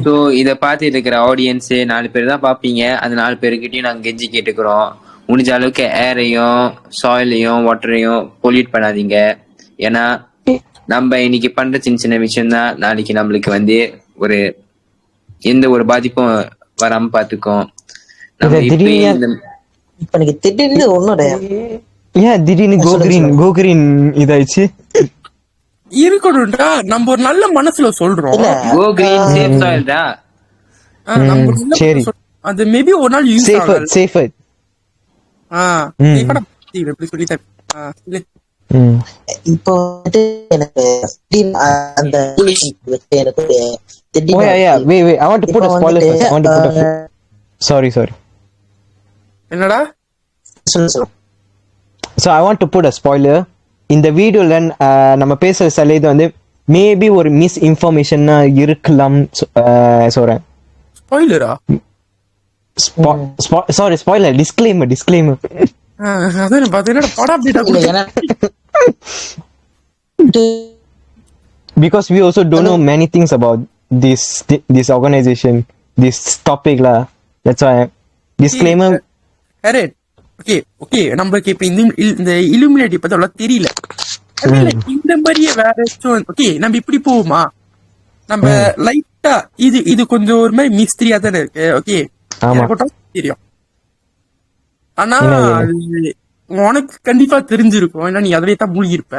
சோ இத பாத்துட்டு இருக்கிற ஆடியன்ஸ் 4 பேர் தான் பாப்பீங்க. அந்த 4 பேருக்கிட்டையும் நாங்க கெஞ்சி கேட்டுக்கிறோம், முடிஞ்ச அளவுக்கு ஏரையும் சாயிலையும் வாட்டரையும் பொல்யூட் பண்ணாதீங்க. ஏன்னா நம்ம இன்னைக்கு பண்ற சின்ன சின்ன விஷயம் தான் நாளைக்கு நம்மளுக்கு வந்து ஒரு எந்த ஒரு பாதிப்பும் வராம பாத்துக்கோம். நம்ம இப்ப எனக்கு திடீர்னு ஒன்னோட ஏன் திடீர்னு கோகிரீன் இதாயிடுச்சு இருக்கணும்டா. நம்ம ஒரு நல்ல மனசுல சொல்றோம் கோ கிரீன் சேஃப் சாயில்டா. சரி, அது மேபி ஒரு நாள் யூஸ் ஆகும். சேஃபர் எப்படி சொல்லி இப்போ வந்து எனக்கு அந்த எனக்கு I want to put a spoiler first. I want to put a sorry என்னடா சொல்லு. So I want to put a spoiler. இந்த வீடியோல நம்ம பேசுற சில இது வந்து மேபி ஒரு மிஸ் இன்ஃபர்மேஷனா இருக்கலாம் சொல்றேன். ஸ்பாயிலரா? Sorry, spoiler, disclaimer. அதான் பாத்தீங்கன்னா படம் அப்படிடா. Because we also don't know many things about this organization, this topic lah. That's why disclaimer. Okay நம்மளுக்கு இப்ப இந்த இலுமினேட்டி பத்தி அவ்வளவு தெரியல. இந்த மாதிரியே வேற ஏதாச்சும் ஓகே நம்ம இப்படி போவோமா? நம்ம லைட்டா இது கொஞ்சம் ஒரு மாதிரி மிஸ்திரியா தானே இருக்கு. ஓகே தெரியும், ஆனா உனக்கு கண்டிப்பா தெரிஞ்சிருக்கும். ஏன்னா நீ அதுலயே தான் மூழ்கி இருப்ப.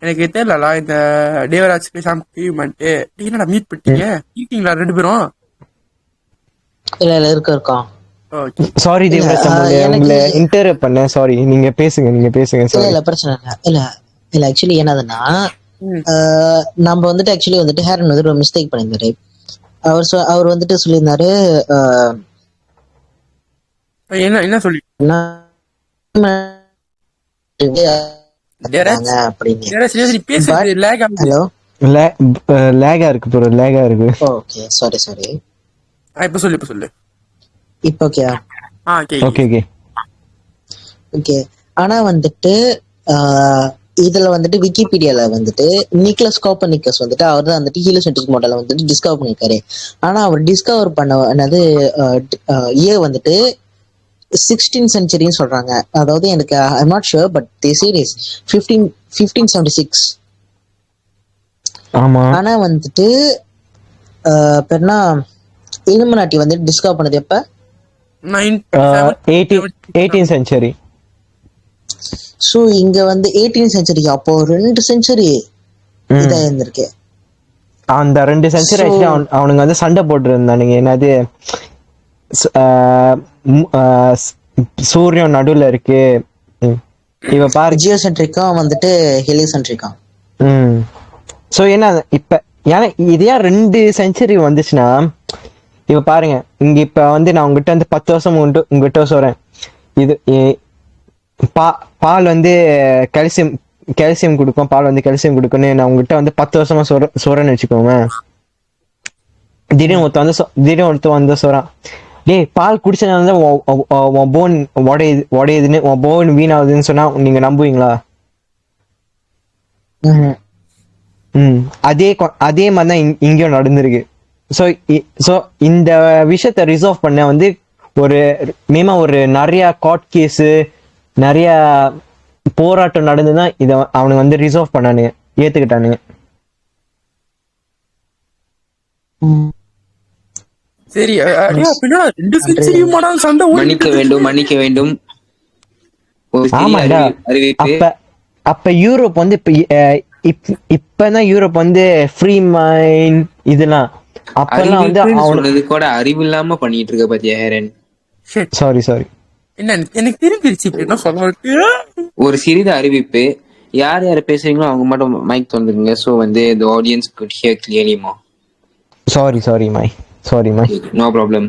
எனக்கு தெரியல இந்த தேவராஜ் என்னடா மீட் பண்ணிட்டீங்க, இருக்கீங்களா 2 பேரும்? இல்ல இருக்கோம். சாரி தேவராஜ், உங்களை இன்டரப்ட் பண்ணேன். சாரி, நீங்க பேசுங்க. இல்ல பிரச்சனை இல்ல ஆக்சுவலி என்னதுன்னா நம்ம வந்துட்டு ஆக்சுவலி வந்துட்டு ஹேரன் வந்து ஒரு மிஸ்டேக் பண்ணியிருந்தாரு. அவர் வந்துட்டு சொல்லியிருந்தாரு என்ன சொல்லி லேகா இருக்கு. Okay sorry. இப்ப சொல்லு. இப்போ ஓகே. ஆனா வந்துட்டு இதுல வந்துட்டு விக்கிபீடியால வந்துட்டு நிக்கலஸ் கோப்பர்னிக்கஸ் வந்துட்டு அவர் தான் வந்துட்டு ஹீலியோசென்ட்ரிக் மாடலை வந்துட்டு டிஸ்கவர் பண்ணிருக்காரு. ஆனா அவர் டிஸ்கவர் பண்ண என்னது இயர் வந்துட்டு 16th century சொல்றாங்க. அதாவது எனக்கு I'm not sure, but they say it is 1576. ஆனா வந்துட்டு பெருனா இலுமினாட்டி வந்து டிஸ்கவர் பண்ணது எப்ப? 18th century. சோ இங்க வந்து 18th century, அப்போ 2 செஞ்சுரி இதா இருந்திருக்கு. அந்த 2 செஞ்சுரி அவனுங்க வந்து சண்டை போட்டு இருந்தானுங்க. என்னது சூரியன் நடுவுல இருக்கு. இவ பாரு, ஜியோசென்ட்ரிக்கும் வந்துட்டு ஹெலியோசென்ட்ரிக்கும். சோ என்ன இப்ப ஏன்னா இதே 2 செஞ்சுரி வந்துச்சுன்னா இப்ப பாருங்க, இங்க இப்ப வந்து நான் உங்ககிட்ட வந்து 10 வருஷம் உங்ககிட்ட சொல்றேன், இது பால் வந்து கால்சியம் கொடுக்கும், பால் வந்து கால்சியம் கொடுக்கும்னு நான் உங்ககிட்ட வந்து 10 வருஷமா சொல்றேன்னு வச்சுக்கோங்க. திடீர்னு ஒருத்தன் வந்து சொல்றான், டேய் பால் குடிச்சதுனால உன் போன் உடையுதுன்னு, உன் போன் வீணாகுதுன்னு சொன்னா நீங்க நம்புவீங்களா? அதே மாதிரிதான் இங்கேயும் நடந்திருக்கு. ஸோ ஸோ இந்த விஷயத்த ரிசால்வ் பண்ண வந்து ஒரு ஒரு நிறைய கோர்ட் கேஸு நிறைய போராட்டம் நடந்துதான் இதை அவனுங்க வந்து ரிசால்வ் பண்ணானுங்க, ஏத்துக்கிட்டானுங்க. சரி அப்படின்னா 2 செஞ்சுரியுமாடா சண்டை மன்னிக்க வேண்டும், மன்னிக்க வேண்டும். ஒரு சிறிய ஆமாண்டா. அறிவிப்பு. அப்ப யூரோப் வந்து இப்பதான் யூரோப் வந்து ஃப்ரீ மைண்ட் இதெல்லாம், அப்பெல்லாம் வந்து சொன்னது கூட அறிவு இல்லாம பண்ணிட்டு இருக்க பாத்தியா ஹேரன். சாரி என்ன எனக்கு தெரிஞ்சிருச்சு என்ன சொல்ல. ஒரு சிறிது அறிவிப்பு. யார் யார் பேசுறீங்களோ அவங்க மட்டும் மைக் திறந்துருங்க. சோ வந்து the audience could hear clearly more. Sorry my no problem.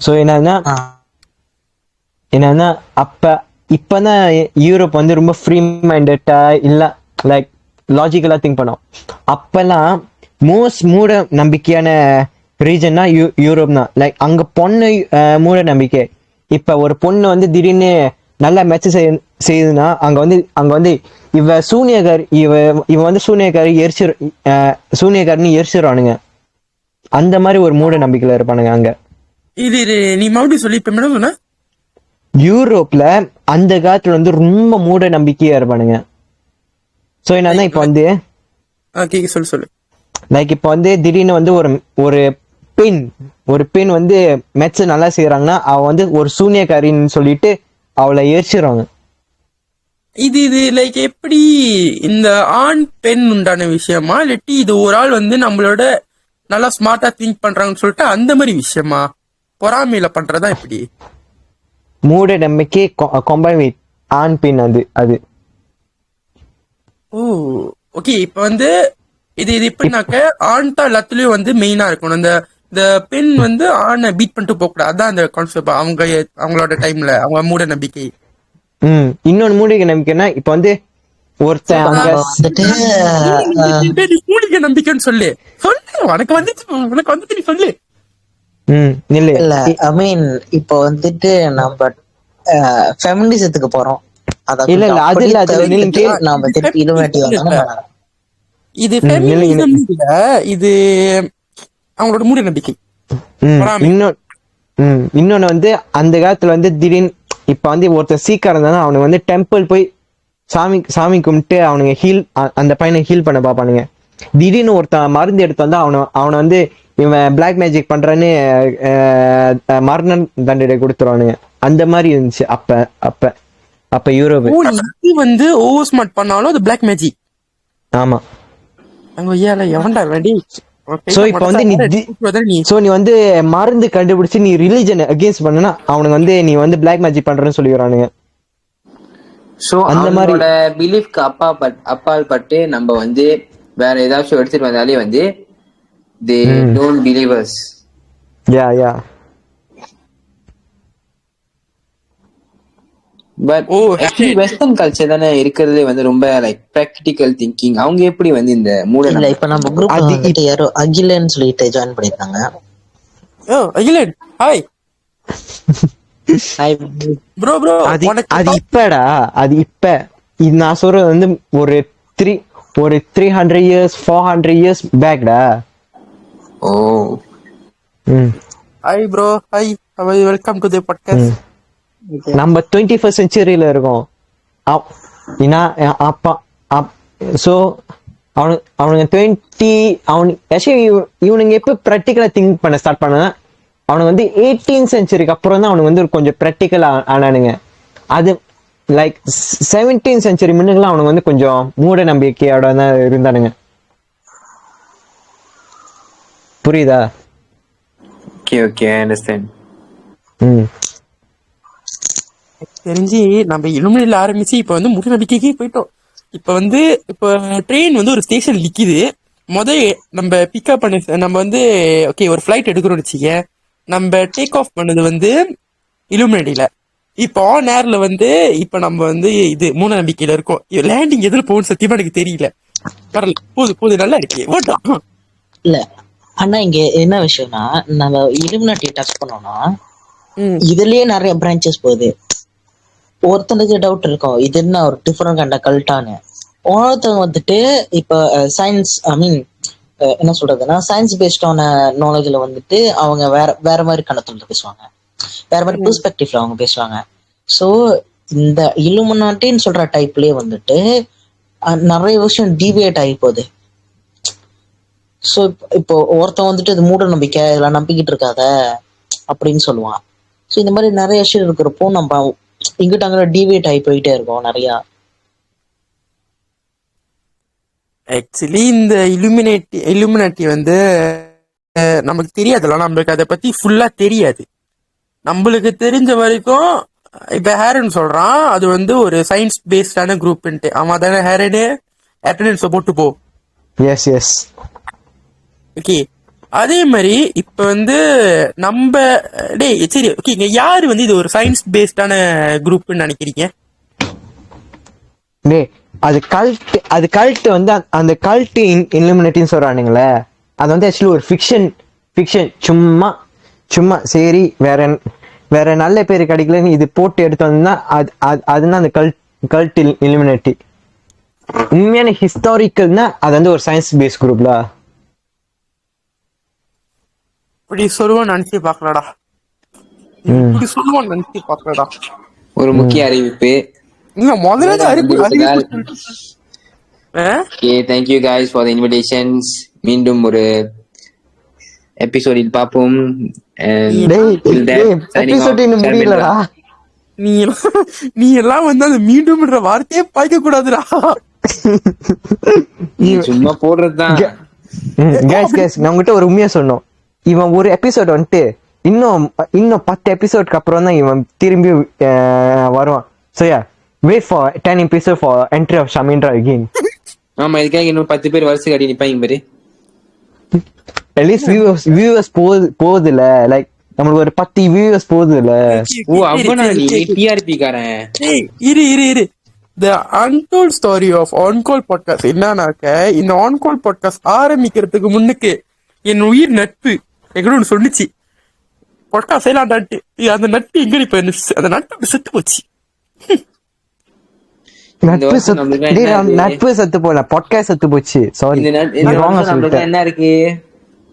So என்னன்னா இப்பதான் யூரோப் வந்து ரொம்ப ஃப்ரீ மைண்டடா இல்ல லைக் லாஜிக்கலா திங்க் பண்ணோம். அப்பெல்லாம் மோஸ்ட் மூட நம்பிக்கையான ரீஜன்னா யூரோப் தான். லைக் அங்க பொண்ணு மூட நம்பிக்கை. இப்ப ஒரு பொண்ணு வந்து திடீர்னு நல்லா மெச்ச செய்யுதுன்னா அங்க வந்து இவ சூனியக்காரி, இவ வந்து சூனியக்காரின்னு எரிச்சிருவானுங்க. அந்த மாதிரி ஒரு மூட நம்பிக்கையில இருப்பானுங்க அங்க. இது நீ மறுபடியும் சொல்லி இப்ப என்ன சொன்ன? யூரோப்ல அந்த காலத்துல வந்து ரொம்ப மூட நம்பிக்கையா இருப்பானுங்க. சோ என்னன்னா இப்ப வந்து சொல்லு லைக் இப்ப வந்து திடீர்னு வந்து ஒரு பெண் வந்து மெச்ச நல்லா செய்யறாங்கன்னா அவ வந்து ஒரு சூனியக்காரின்னு சொல்லிட்டு அவளை எரிச்சிருவாங்க. இது லைக் எப்படி இந்த ஆண் பெண் உண்டான விஷயமா இல்லாட்டி இது ஒரு ஆள் வந்து நம்மளோட நல்லா ஸ்மார்ட்டா திங்க் பண்றாங்கன்னு சொல்லிட்டு அந்த மாதிரி விஷயமா, பொறாமையில பண்றதா எப்படி? மூட நம்பிக்கை கம்பைன் வித் ஆண் பெண் அது. ஓ ஓகே. இப்ப வந்து இது எப்படின்னாக்க ஆண் தான் எல்லாத்துலயும் வந்து மெயினா இருக்கணும். இந்த பெண் வந்து ஆணை பீட் பண்ணிட்டு போக கூடாது. அதான் அந்த கான்செப்ட் அவங்களோட டைம்ல அவங்க மூட நம்பிக்கை. இன்னொன்னு மூலிகை நம்பிக்கைன்னா இப்ப வந்து ஒருத்தன் மூலிகை நம்பிக்கைன்னு சொல்லு உனக்கு வந்துட்டு நீ சொல்லு. இல்ல ஐ மீன் இப்போ வந்துட்டு நம்ம ஃபெமினிசத்துக்கு போறோம். இல்ல அது இல்ல நாம திருப்பி இது ஃபெமினிசம் இல்ல, இது அவங்களோட மூட நம்பிக்கை. இன்னொன்னு வந்து அந்த காலத்துல வந்து திடீர்னு இப்ப வந்து ஒருத்தர் சீக்கிரம் இருந்தாலும் அவனுக்கு வந்து டெம்பிள் போய் சாமி கும்பிட்டு அவனுங்க அந்த பையனை ஹீல் பண்ண பாப்பானுங்க. திடீர்னு ஒருத்தன் மருந்து எடுத்து வந்தா அவனை வந்து இவன் பிளாக் மேஜிக் பண்றான்னு மரண தண்டனை கொடுத்துருவானுங்க. அந்த மாதிரி இருந்துச்சு அப்ப யூரோப் வந்து ஓவர் ஸ்மார்ட் பண்ணாலும் அது பிளாக் மேஜிக். ஆமா. எவன்டா ரெடி? சோ இப்ப வந்து நீ வந்து மருந்து கண்டுபிடிச்சு நீ ரிலிஜன் அகேன்ஸ்ட் பண்ணனா அவனுக்கு வந்து நீ வந்து பிளாக் மேஜிக் பண்றன்னு சொல்லிடுறானுங்க. சோ அந்த மாதிரி பிலீஃப்க்கு அப்பால் பட்டு நம்ம வந்து வேற ஏதாச்சும் எடுத்துட்டு வந்தாலே வந்து they don't believe us. yeah but actually western culture தானே இருக்கிறதுலே வந்து ரொம்ப லைக் practical thinking. அவங்க எப்படி வந்து இந்த மூட இல்ல இப்ப நம்ம குரூப்ல வந்துட்டு யாரோ அகிலன்னு சொல்லிட்டு ஜாயின் பண்ணிருக்காங்க. அகிலன் ஹாய் ப்ரோ அது இப்படா அது இப்ப நான் சொல்றது வந்து ஒரு 300 years 400 years பேக்டா. Oh hi bro hi welcome to the podcast. நம்ம 21st centuryல இருக்கோம். ஸோ அவனுங்க இவனுங்க எப்ப ப்ராக்டிக்கலா திங்க் பண்ண ஸ்டார்ட் பண்ண அவனுக்கு வந்து 18th centuryக்கு அப்புறம் தான் அவனுக்கு வந்து கொஞ்சம் ப்ராக்டிக்கல் ஆனானுங்க. அது லைக் 17th century முன்னுக்குலாம் அவனுக்கு வந்து கொஞ்சம் மூட நம்பிக்கையோட தான் இருந்தானுங்க. புரியுதா? Okay understand. தெரிஞ்சு நம்ம இலுமினில ஆரம்பிச்சு இப்ப வந்து மூட நம்பிக்கைக்கே போயிட்டோம். இப்ப ட்ரெயின் வந்து ஒரு ஸ்டேஷன் நிக்குது. நம்ம பிக்கப் பண்ண நம்ம வந்து ஓகே ஒரு ஃபிளைட் எடுக்கிறோம்னு வச்சுக்க, நம்ம டேக் ஆஃப் பண்ணது வந்து இலுமினில. இப்போ நேர்ல வந்து இப்ப நம்ம வந்து இது மூட நம்பிக்கையில இருக்கோம். லேண்டிங் எதுல போகணும்னு சத்தியமா எனக்கு தெரியல. வரல போது நல்லா இருக்கு ஓட்டம். இல்ல ஆனா இங்க என்ன விஷயம்னா நம்ம இலுமினாட்டி டச் பண்ணோம்னா இதுலயே நிறைய பிரான்ச்சஸ் போகுது. ஒருத்தனுக்கு டவுட் இருக்கும் இது என்ன ஒரு டிஃபரெண்ட் கண்ட கல்ட்டானு. ஒருத்தவங்க வந்துட்டு இப்ப சயின்ஸ் ஐ மீன் என்ன சொல்றதுன்னா சயின்ஸ் பேஸ்டான நாலேஜ்ல வந்துட்டு அவங்க வேற வேற மாதிரி கண்ணத்துல பேசுவாங்க, வேற மாதிரி பெர்ஸ்பெக்டிவ்ல அவங்க பேசுவாங்க. ஸோ இந்த இலுமினாட்டின்னு சொல்ற டைப்லயே வந்துட்டு நிறைய விஷயம் டீவியேட் ஆகி போகுது. ஸோ இப்போ ஒருத்தன் வந்துட்டு இது மூட நம்பிக்கை இதெல்லாம் நம்பிக்கிட்டு இருக்காத அப்படின்னு சொல்லுவான். ஸோ இந்த மாதிரி நிறைய விஷயம் இருக்கிறப்போ நம்ம இங்கிட்ட அங்கே டீவியேட் ஆகி போயிட்டே இருக்கோம் நிறையா. ஆக்சுவலி இந்த இலுமினாட்டி வந்து நமக்கு தெரியாதுல்ல, நம்மளுக்கு அதை பத்தி ஃபுல்லா தெரியாது. நம்மளுக்கு தெரிஞ்ச வரைக்கும் இப்ப ஹேரன் சொல்றான் அது வந்து ஒரு சயின்ஸ் பேஸ்டான குரூப்ன்ட்டு. ஆமா தானே ஹேரனு? அட்டெண்டன்ஸ் போட்டு போ. S S. ஓகே, அதே மாதிரி இப்ப வந்து நம்ம சரி ஓகே, இங்க யாரு வந்து இது ஒரு சயின்ஸ் பேஸ்டான குரூப்னு நினைக்கிறீங்க? டே அது கல்ட் வந்து அந்த கல்ட் இலுமினேட்டின்னு சொல்றானுங்களே, அது வந்து ஆக்சுவலி ஒரு ஃபிக்ஷன் சும்மா சரி வேற நல்ல பேர் கிடைக்கலன்னு இது போட்டு எடுத்து வந்தா அதுதான் அந்த கல்ட் இலுமினேட்டி. உண்மையான ஹிஸ்டாரிக்கல்னா அது வந்து ஒரு சயின்ஸ் பேஸ் குரூப்ல. இப்படி சொல்லுவான்னு நினைச்சு பாக்கலடா, இப்படி சொல்லுவான்னு நினைச்சு பாக்கலடா. ஒரு முக்கிய அறிவிப்பு. இல்ல முதல்ல அறிவிப்பு. Okay, thank you guys for the invitations. மீண்டும் ஒரு எபிசோடில் பார்ப்போம். நீ எல்லாம் வந்து அந்த மீண்டும் வார்த்தையே பாய்க்க கூடாதுடா. சும்மா போடுறதுதான். நான் உங்ககிட்ட ஒரு உண்மையா சொன்னோம், இவன் ஒரு எபிசோட் வந்துட்டு இன்னும் 10 எபிசோட்க்கு அப்புறம் தான் இவன் திரும்பி வருவான். So yeah, wait for 10 episode for entry of Shamindra again. ஆமா, இதுக்காக இன்னும் 10 பேர் வருஷம் கட்டி நிப்பாங்க பாரு. At least viewers போகுதுல, லைக் நம்மளுக்கு ஒரு 10 viewers போகுதுல. ஓ அப்பனா நீ டிஆர்பி காரன். இரு The Untold Story of On-Call Podcast என்னன்னாக்க, இந்த On-Call Podcast ஆரம்பிக்கிறதுக்கு முன்னுக்கு என் உயிர் நட்பு எங்கன்னு ஒண்ணு சொன்னிச்சு, பொட்டா செய்யலாண்டான்ட்டு. அந்த நட்பு எங்க இப்ப அந்த நட்பு செத்து போச்சு. நட்பு செத்து போல, பாட்காஸ்ட் செத்து போச்சு. சாரி, என்ன இருக்கு?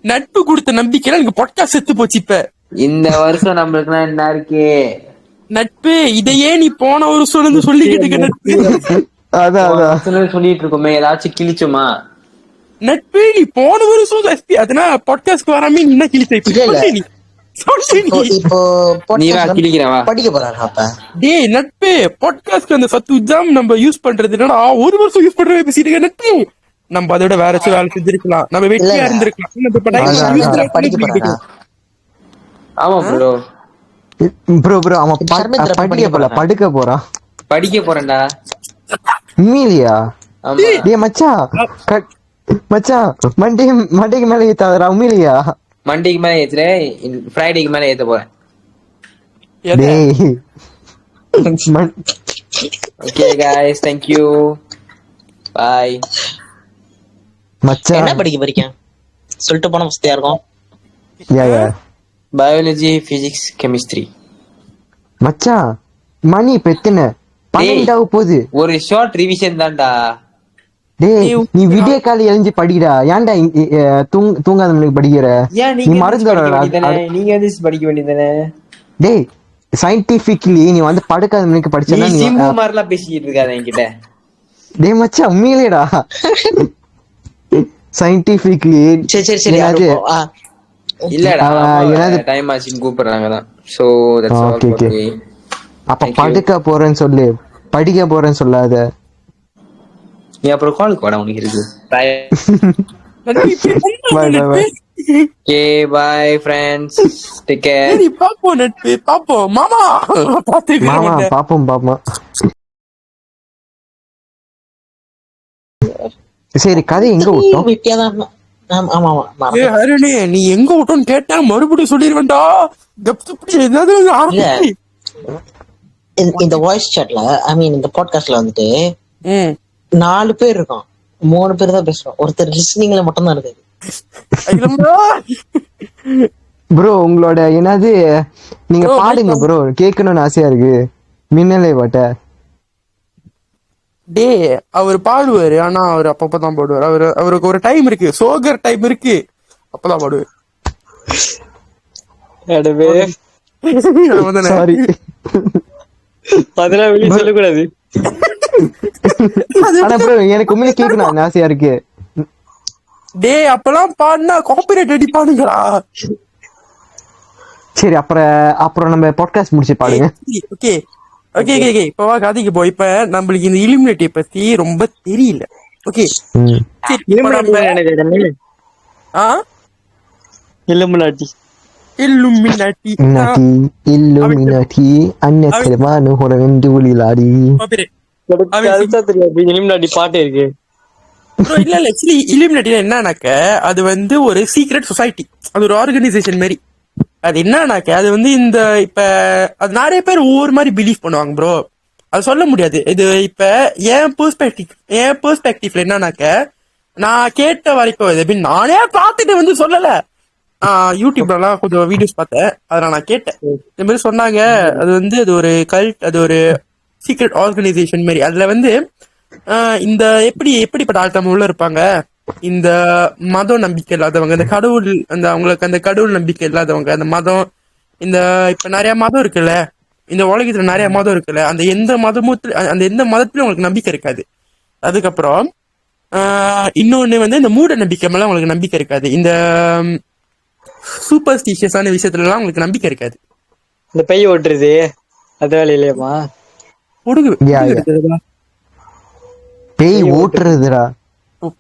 நட்பு கொடுத்த நம்பிக்கையில எனக்கு பாட்காஸ்ட் செத்து போச்சு. இப்ப இந்த வருஷம் நம்மளுக்கு என்ன இருக்கு? நட்பு இதையே நீ போன ஒரு சொல்லிக்கிட்டு இருக்க. நட்பு அதான் சொல்லிட்டு இருக்கோமே, ஏதாச்சும் கிழிச்சுமா? நட்பு நீ போன வருஷம் அதனா பாட்காஸ்ட் வராம என்ன கிழிச்ச? படிக்க போறாங்க. டேய் நட்பு, பாட்காஸ்ட் அந்த சத்து ஜாம் நம்ம யூஸ் பண்றது என்னடா, ஒரு வருஷம் யூஸ் பண்ற பேசிட்டு நட்பு. நம்ம அதோட வேற ஏதாச்சும் வேலை செஞ்சிருக்கலாம், நம்ம வெட்டியா இருந்திருக்கலாம். படிக்க போறாங்க. ஆமா ப்ரோ அவன் படுக்க போறான். படிக்க போறேன்டா. உண்மையிலையா? டேய் மச்சான் மண்டைக்கு மேல ஏத்தாதடா. உண்மையிலையா? மண்டேக்கு மேல ஏத்துறேன், ஃப்ரைடேக்கு மேல ஏத்த போறேன். Okay guys, thank you. Bye. மச்சான் என்ன படிக்க போறீங்க சொல்லிட்டு போனா வசதியா இருக்கும். Biology, physics, chemistry. மச்சான் மணி இப்ப எத்தனை? 12 போகுது. ஒரு ஷார்ட் ரிவிஷன் தான்டா. டேய் நீ வீடியோ கால் எழுஞ்சி படிடா. ஏன்டா தூங்காத படிக்கிற? நீ மறந்துடா. நீங்க படிக்க வேண்டியதானே. டேய் சயின்டிபிக்கலி நீ வந்து படுக்காத மணிக்கு படிச்சனா நீ சிம்பு மாதிரிலாம் பேசிட்டு இருக்காத என்கிட்ட. டேய் மச்சான் உண்மையிலேடா, சயின்டிபிக்கலி சரி இல்லடா, என்னது டைம் ஆச்சுன்னு கூப்பிடுறாங்க தான். So that's all. ஓகே, அப்ப படுக்க போறேன்னு சொல்லு, படிக்க போறேன்னு சொல்லாத. நீ அப்புறம் காலுக்கு வாடா, உனக்கு இருக்கு. Okay bye friends, take care. சரி பாப்போம் நட்பு, பாப்போம் மாமா, பாப்போம். சரி கதை எங்க விட்டோம்? நீ எங்க விட்டோன்னு கேட்டா மறுபடியும் சொல்லிடுவேன்டா. இந்த வாய்ஸ் சாட்ல இந்த பாட்காஸ்ட்ல வந்துட்டு 4 பேர் இருக்கோம், 3 பேர் தான் பேசுறோம், ஒருத்தர் லிஸ்னிங்ல மட்டும் தான் இருக்காரு. ப்ரோ உங்களோட என்னது நீங்க பாடுங்க ப்ரோ, கேட்கணும்னு ஆசையா இருக்கு. மின்னலை பாட்ட டே அவர் பாடுவாரு, ஆனா அவர் அப்பப்பதான் பாடுவார். அவருக்கு ஒரு டைம் இருக்கு, சோகர் டைம் இருக்கு, அப்பதான் பாடுவார். அடவே அவன்தானே? சாரி. அதெல்லாம் வெளியே சொல்லக்கூடாது. ஆனா ப்ரோ எனக்கு உண்மையிலே கேட்கணும் ஆசையா இருக்கு. டே அப்பெல்லாம் பாடினா காப்பிரைட் அடிப்பானுங்களா? சரி அப்புறம் நம்ம பாட்காஸ்ட் முடிச்சு பாடுங்க. ஓகே ஓகே ஓகே ஓகே இப்ப வா கதைக்கு போ. இப்ப நம்மளுக்கு இந்த இலுமினேட்டி பத்தி ரொம்ப தெரியல. ஓகே ம். சரி, இப்ப நம்ம இல்லுமினாட்டி இல்லுமினாட்டி இல்லுமினாட்டி அன்னத்தலமான ஒரு ரெண்டு ஒளிலாடி. அதுதான் தெரியாது. இல்லுமினாட்டி பாட்டு இருக்கு. bro, இல்ல ஆக்சுவலி இல்லுமினாட்டி என்னன்னாக்க அது வந்து ஒரு சீக்ரெட் சொசைட்டி, அது ஒரு ஆர்கனைசேஷன் மாதிரி. அது என்னன்னாக்க அது வந்து இந்த இப்ப அது நிறைய பேர் ஒவ்வொரு மாதிரி பிலீவ் பண்ணுவாங்க ப்ரோ, அது சொல்ல முடியாது. இது இப்ப என் பெர்ஸ்பெக்டிவ்ல என்னன்னாக்க நான் கேட்ட வரைக்கும் இது எப்படி நானே பார்த்துட்டு வந்து சொல்லல, யூடியூப்லாம் கொஞ்சம் வீடியோஸ் பார்த்தேன், அதனால நான் கேட்டேன். இந்த மாதிரி சொன்னாங்க அது வந்து அது ஒரு கல்ட், அது ஒரு சீக்ரெட் ஆர்கனைசேஷன் மாதிரி. அதுல வந்து இந்த எப்படிப்பட்ட ஆட்டம் உள்ள இருப்பாங்க, இந்த மத நம்பிக்கை இல்லாதவங்க, இந்த கடவுள் அவங்களுக்கு அந்த கடவுள் நம்பிக்கை இல்லாதவங்க, அந்த மதம், இந்த இப்ப நிறைய மதம் இருக்குல்ல, இந்த உலகத்துல நிறைய மதம் இருக்குல்ல, அந்த எந்த மதத்திலும் உங்களுக்கு நம்பிக்கை இருக்காது. அதுக்கப்புறம் இன்னொன்னு வந்து இந்த மூட நம்பிக்கை மேல உங்களுக்கு நம்பிக்கை இருக்காது, இந்த சூப்பர்ஸ்டிஷியஸான விஷயத்துல எல்லாம் உங்களுக்கு நம்பிக்கை இருக்காது. இந்த பைய ஓட்டுறது அது வேலை இல்லையாமா? பேய் ஓட்டுறதுடா.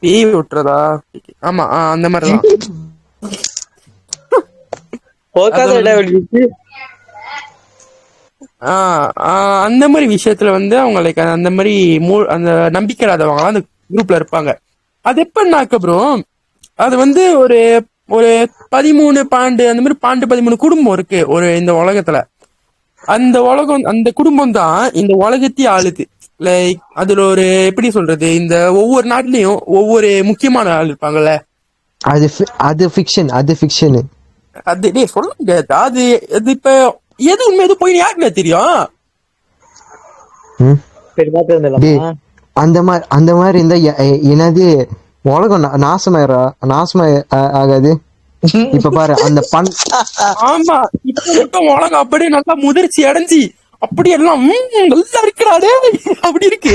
பேய் ஓட்டுறதா? ஆமா அந்த மாதிரிதான். அந்த மாதிரி விஷயத்துல வந்து அவங்களுக்கு அந்த மாதிரி அந்த நம்பிக்கை இல்லாதவங்க அந்த குரூப்ல இருப்பாங்க. அது எப்படின்னாக்க ப்ரோ, அது வந்து ஒரு ஒரு 13 அந்த மாதிரி 13 குடும்பம் இருக்கு ஒரு இந்த உலகத்துல. அந்த குடும்பம் தான் இந்த உலகத்தையே ஆளுது. லைக் அதுல ஒரு எப்படி சொல்றது, இந்த ஒவ்வொரு நாட்டிலயும் ஒவ்வொரு முக்கியமான ஆள் இருப்பாங்கல்ல. அது ஃபிக்ஷன். அது டே சொல்ல முடியாது. அது இப்ப எது உண்மை எது போய் யாருக்குமே தெரியும். அந்த மாதிரி இருந்தா என்னது உலகம் நாசமா ஆகாது. இப்ப பாரு அந்த ஆமா இப்ப உலகம் அப்படியே நல்லா முதிர்ச்சி அடைஞ்சி அப்படி எல்லாம் நல்லா இருக்கிறாடே அப்படி இருக்கு.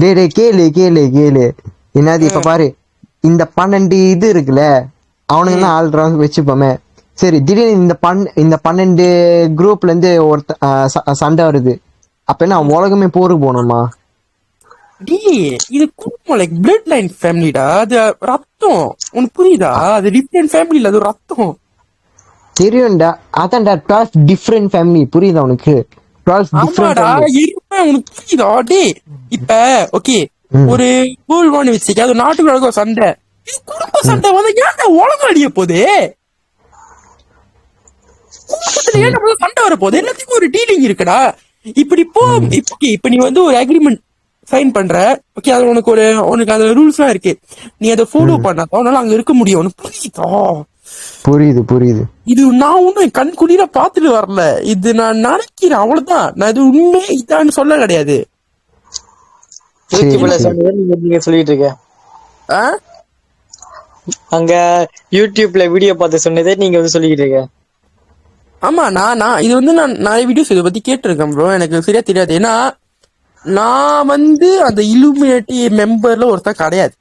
டே கேளு என்னது இப்ப பாரு இந்த 12 இது இருக்குல்ல, அவனுங்க தான் ஆள்றான் வச்சுப்போமே. சரி திடீர்னு இந்த 12 குரூப்ல இருந்து சண்டை வருது, அப்ப என்ன உலகமே போருக்கு போகணுமா? இது குடும்பம், லைக் பிளட் லைன் ஃபேமிலிடா, அது ரத்தம். உனக்கு புரியுதா? அது டிஃபரெண்ட் ஃபேமிலில அது ரத்தம் தெரியும்டா. அதான்டா 12 டிஃபரெண்ட் ஃபேமிலி, புரியுதா உனக்கு? 12 டிஃபரெண்ட் ஃபேமிலி உனக்கு புரியுதா? டே இப்ப ஓகே ஒரு வேர்ல்ட் வச்சுக்க, அது நாட்டுக்கு சண்டை, இது குடும்ப சண்டை வந்து ஏன்டா உலகம் அடிய போகுது? குடும்பத்துல ஏன் சண்டை வர போகுது? எல்லாத்துக்கும் ஒரு டீலிங் இருக்குடா. இப்படி இப்ப நீ வந்து ஒரு அக்ரிமெண்ட் சைன் பண்ற, ஓகே, அது உனக்கு அந்த ரூல்ஸ் எல்லாம் இருக்கு, நீ அதை ஃபாலோ பண்ணாதான் உன்னால அங்க இருக்க முடியும். உனக்கு புரியுதா? புரியுது. இது நான் ஒன்னும் கண் குளிர பாத்துட்டு வரல, இது நான் நினைக்கிறேன், அவ்வளவுதான். நான் இது உண்மை இதான்னு சொல்ல கிடையாது. நீங்க சொல்லிட்டு இருக்க அங்க யூடியூப்ல வீடியோ பார்த்து சொன்னதே நீங்க வந்து சொல்லிக்கிட்டு இருக்க. ஆமா நான் இது வந்து நான் நிறைய வீடியோஸ் இதை பத்தி கேட்டிருக்கேன் ப்ரோ, எனக்கு சரியா தெரியாது. ஏன்னா நான் வந்து அந்த இல்லுமினேட்டி மெம்பர்ல ஒருத்தன் கிடையாது,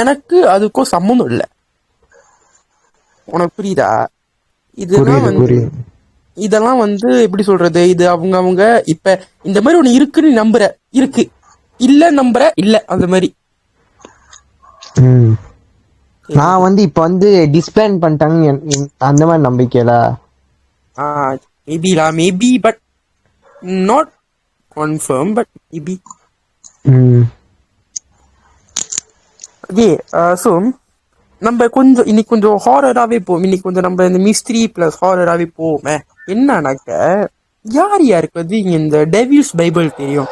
எனக்கு அதுக்கும் சம்மந்தம் இல்லை. உனக்கு புரியுதா? இதெல்லாம் வந்து எப்படி சொல்றது, இது அவங்க இப்ப இந்த மாதிரி ஒண்ணு இருக்குன்னு நம்புற, இருக்கு, இல்ல நம்புற, இல்ல, அந்த மாதிரி. நான் வந்து இப்ப வந்து டிஸ்பேண்ட் பண்ணிட்டாங்க அந்த மாதிரி நம்பிக்கையில maybe but not confirm, but maybe. So நம்ம கொஞ்சம் இன்னைக்கு கொஞ்சம் ஹாரராகவே போவோம். இன்னைக்கு கொஞ்சம் நம்ம இந்த மிஸ்ட்ரி பிளஸ் ஹாரராகவே போவோமே. என்னன்னாக்க யாருக்கு வந்து இங்க இந்த டெவில்ஸ் பைபிள் தெரியும்?